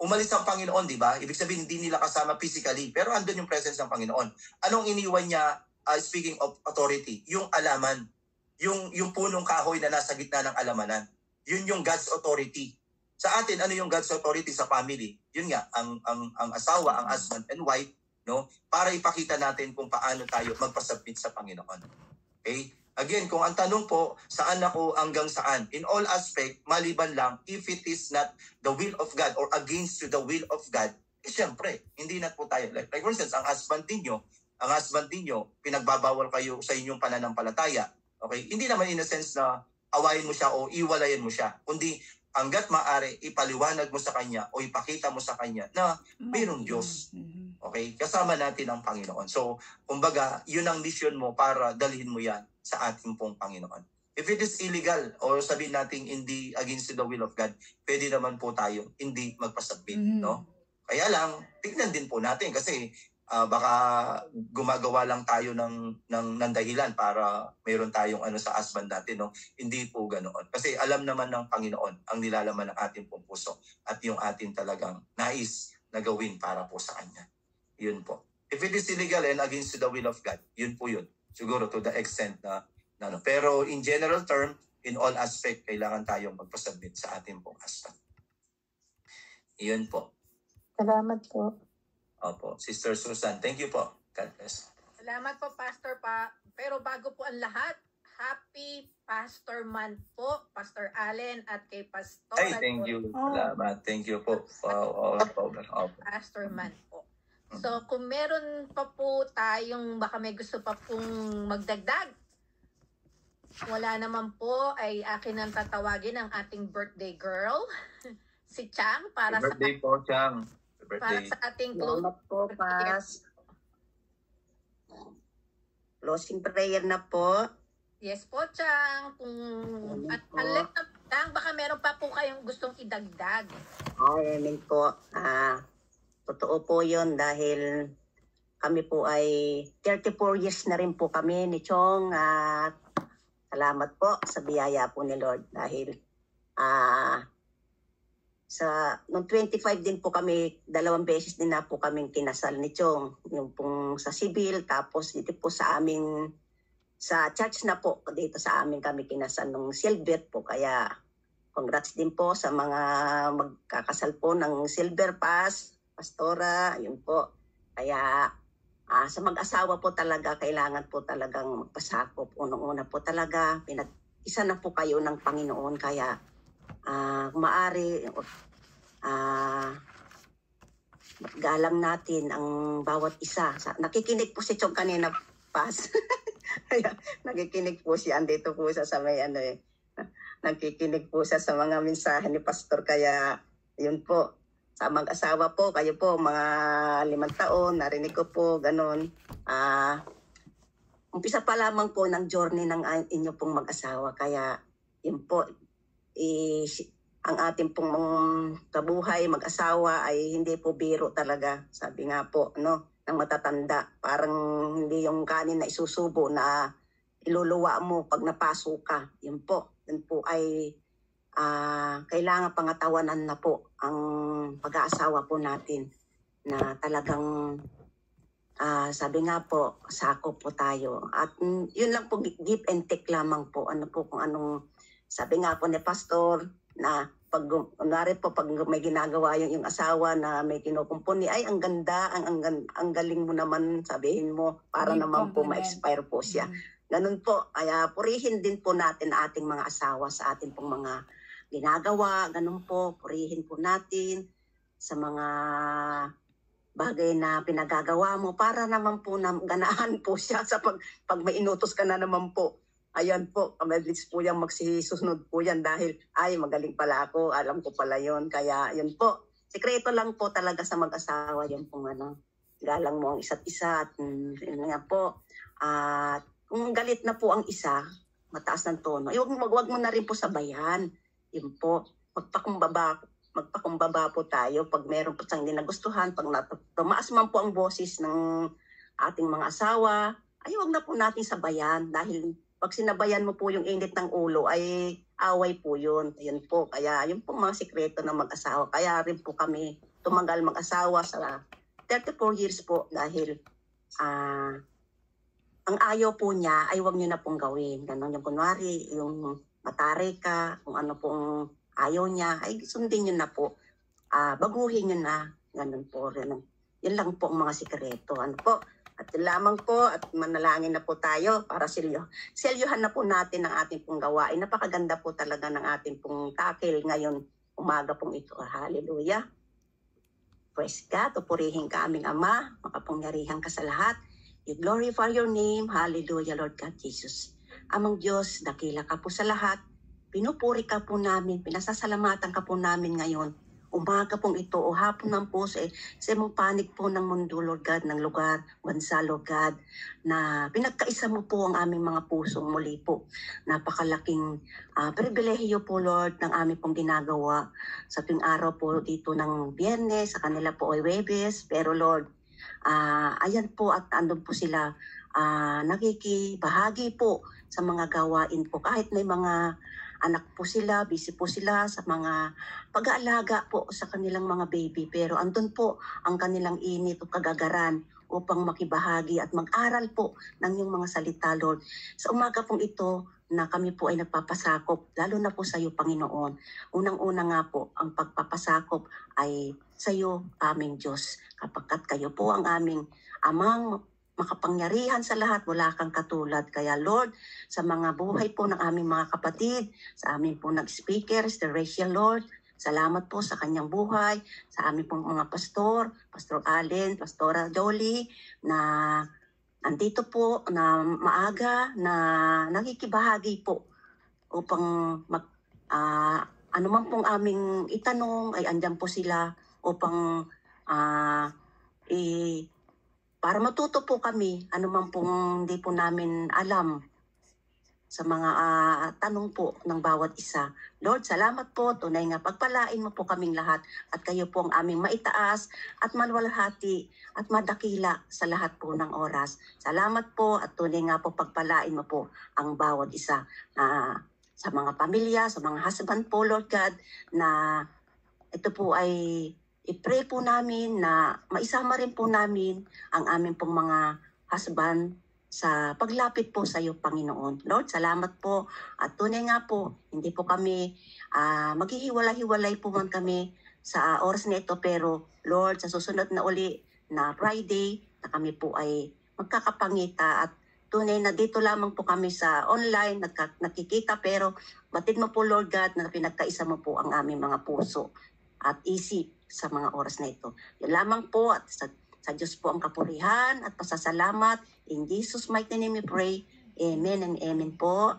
umalis ang Panginoon, di ba? Ibig sabihin, hindi nila kasama physically, pero andun yung presence ng Panginoon. Anong iniwan niya? Speaking of authority, yung alaman, yung punong kahoy na nasa gitna ng alamanan, yun yung God's authority. Sa atin, ano yung God's authority sa family? Yun nga, ang asawa, ang husband and wife, no? Para ipakita natin kung paano tayo magpasubmit sa Panginoon. Okay? Again, kung ang tanong po, saan ako hanggang saan? In all aspect, maliban lang, if it is not the will of God or against to the will of God, siyempre, hindi na po tayo. Like for instance, ang husband ninyo, pinagbabawal kayo sa inyong pananampalataya. Okay? Hindi naman in a sense na awayin mo siya o iwalayan mo siya. Kundi, hanggat maaari, ipaliwanag mo sa kanya o ipakita mo sa kanya na mayroong Diyos. Okay? Kasama natin ang Panginoon. So, kumbaga, yun ang mission mo para dalhin mo yan sa ating pong Panginoon. If it is illegal o sabihin natin hindi against the will of God, pwede naman po tayo hindi magpasubmit. No? Kaya lang, tignan din po natin kasi baka gumagawa lang tayo ng dahilan para mayroon tayong sa husband natin, no? Hindi po ganoon. Kasi alam naman ng Panginoon ang nilalaman ng ating pong puso at yung ating talagang nais na gawin para po sa Kanya. Yun po. If it is illegal and against the will of God, yun po yun. Siguro to the extent na pero in general term, in all aspect, kailangan tayong magpasubmit sa ating pong husband. Yun po. Salamat po. Opo. Sister Susan, thank you po. God bless. Salamat po, Pastor pa. Pero bago po ang lahat, Happy Pastor Month po, Pastor Allen at kay Pastor. Ay, thank you. Salamat. Thank you po. Pastor Month po. So, kung meron pa po tayong, baka may gusto pa pong magdagdag, wala naman po, ay akin ang tatawagin ang ating birthday girl, si Chang, para birthday po, Chang. Para sa ating closing prayer na po. Yes po, Chang. Kung unless lang, baka meron pa po kayong gustong idagdag. Amen po. Totoo po yun dahil kami po ay 34 years na rin po kami ni Chong. Salamat po sa biyaya po ni Lord dahil noong 25 din po kami, 2 beses din na po kaming kinasal ni Chong. Yung pong sa civil, tapos dito po sa amin, sa church na po, dito sa amin kami kinasal nung silver po. Kaya congrats din po sa mga magkakasal po ng Silver Pass, Pastora, yun po. Kaya sa mag-asawa po talaga, kailangan po talagang magpasakop. Unang-una po talaga, isa na po kayo ng Panginoon. Kaya maaari, galang natin ang bawat isa. Nakikinig po si Chong kanina, Pas. Kaya nakikinig po siya. Andito po siya sa may nakikinig po siya sa mga mensahe ni Pastor. Kaya yun po. Sa mag-asawa po, kayo po, mga 5 taon, narinig ko po, ganun. Umpisa pa lamang po ng journey ng inyo pong mag-asawa. Kaya yun po, ang ating pong kabuhay, mag-asawa ay hindi po biro talaga. Sabi nga po, ng matatanda. Parang hindi yung kanin na isusubo na iluluwa mo pag napasok ka. Yun po ay kailangan pangatawanan na po ang pag-aasawa po natin na talagang sabi nga po, sakop po tayo. At yun lang po, give and take lamang po. Kung anong, sabi nga po ni Pastor, na pag may ginagawa yung asawa na may kinukumpuni, ay ang ganda, ang galing mo naman, sabihin mo, para naman po ma-expire po siya. Ganun po, kaya purihin din po natin ating mga asawa sa ating pong mga ginagawa. Ganun po, purihin po natin sa mga bagay na pinagagawa mo para naman po ganahan po siya sa pag may inutos ka na naman po. Ayan po, mabilis po yan, magsisusunod po yan dahil, ay, magaling pala ako, alam ko pala yon. Kaya yun po, sikreto lang po talaga sa mag-asawa, yun po galang mo ang isa't isa. At yun nga po, kung galit na po ang isa, mataas ng tono, wag mo na rin po sabayan. Yun po, magpakumbaba po tayo pag meron po siyang hindi nagustuhan, pag tumaas man po ang boses ng ating mga asawa, ay wag na po natin sabayan dahil pag sinabayan mo po yung init ng ulo ay away po yun. Yun po, kaya yun po mga sikreto ng mag-asawa. Kaya rin po kami tumagal mag-asawa sa 34 years po dahil ang ayaw po niya ay wag niyo na pong gawin. Ganon yung kunwari, yung matare ka, kung ano pong ayaw niya, ay sundin niyo na po. Baguhin niyo na. Ganon po rin. Yun lang po ang mga sikreto. Po? At lamang po at manalangin na po tayo para selyuhan na po natin ang ating pong gawain. Napakaganda po talaga ng ating pong takil ngayon umaga pong ito. Hallelujah. Praise God. Pupurihin ka aming Ama. Makapangyarihan ka sa lahat. You glorify your name. Hallelujah, Lord God Jesus. Amang Diyos, dakila ka po sa lahat. Pinupuri ka po namin. Pinasasalamatan ka po namin ngayon. Umaga pong ito o hapon ng po sa mong panig po ng mundo, Lord God, ng lugar, bansa, Lord God, na pinagkaisa mo po ang aming mga pusong muli po. Napakalaking pribilehiyo po, Lord, ng aming pong ginagawa sa tuwing araw po dito ng Biyernes, sa kanila po ay Huwebes. Pero Lord, ayan po at andun po sila nakikibahagi po sa mga gawain po. Kahit may mga anak po sila, busy po sila sa mga pag-aalaga po sa kanilang mga baby. Pero andun po ang kanilang init o kagagaran upang makibahagi at mag-aral po ng iyong mga salita, Lord. Sa umaga pong ito na kami po ay nagpapasakop, lalo na po sa iyo, Panginoon. Unang-una nga po, ang pagpapasakop ay sa iyo, aming Diyos. Kapagkat kayo po ang aming amang makapangyarihan sa lahat, wala kang katulad. Kaya Lord, sa mga buhay po ng aming mga kapatid, sa aming po nag-speaker, Mr. Rachel, Lord, salamat po sa kanyang buhay, sa aming pong mga pastor, Pastor Allen, Pastora Jolie, na nandito po na maaga, na nakikibahagi po upang ano man pong aming itanong, ay andyan po sila upang para matuto po kami, ano man pong hindi po namin alam sa mga tanong po ng bawat isa. Lord, salamat po. Tunay nga pagpalain mo po kaming lahat at kayo po ang aming maitaas at maluwalhati at madakila sa lahat po ng oras. Salamat po at tunay nga po pagpalain mo po ang bawat isa sa mga pamilya, sa mga husband po, Lord God, na ito po ay i-pray po namin na maisama rin po namin ang aming pong mga husband sa paglapit po sa iyo, Panginoon. Lord, salamat po. At tunay nga po, hindi po kami maghihiwalay-hiwalay po man kami sa oras na ito. Pero Lord, sa susunod na uli na Friday, na kami po ay magkakapangita at tunay na dito lamang po kami sa online, nakikita, pero batid mo po, Lord God, na pinagkaisa mo po ang aming mga puso at isip sa mga oras na ito. Yan lamang po, at sa Diyos po ang kapurihan at pasasalamat. In Jesus' mighty name we pray. Amen and amen po.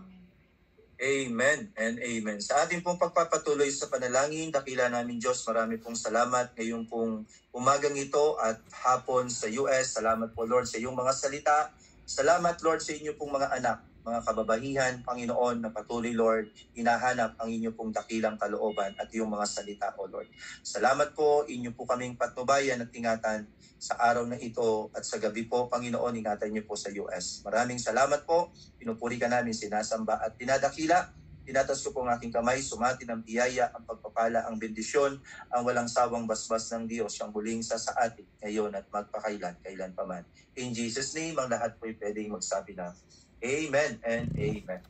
Amen and amen. Sa ating pong pagpapatuloy sa panalangin, dakila namin Diyos, marami pong salamat ngayong pong umagang ito at hapon sa US. Salamat po, Lord, sa iyong mga salita. Salamat, Lord, sa inyo pong mga anak, mga kababahihan, Panginoon, na patuloy, Lord, hinahanap ang inyo pong dakilang kalooban at iyong mga salita, O Lord. Salamat po, inyo po kaming patnubayan at ingatan sa araw na ito at sa gabi po, Panginoon, ingatan niyo po sa US. Maraming salamat po, pinupuri ka namin, sinasamba at tinadakila. Tinatas ko po ang aking kamay, sumati ng biyaya, ang pagpapala, ang bendisyon, ang walang sawang basbas ng Diyos, siyang huling sa atin ngayon at magpakailan, kailan pa man. In Jesus' name, ang lahat po'y pwedeng magsabi na Amen and Amen.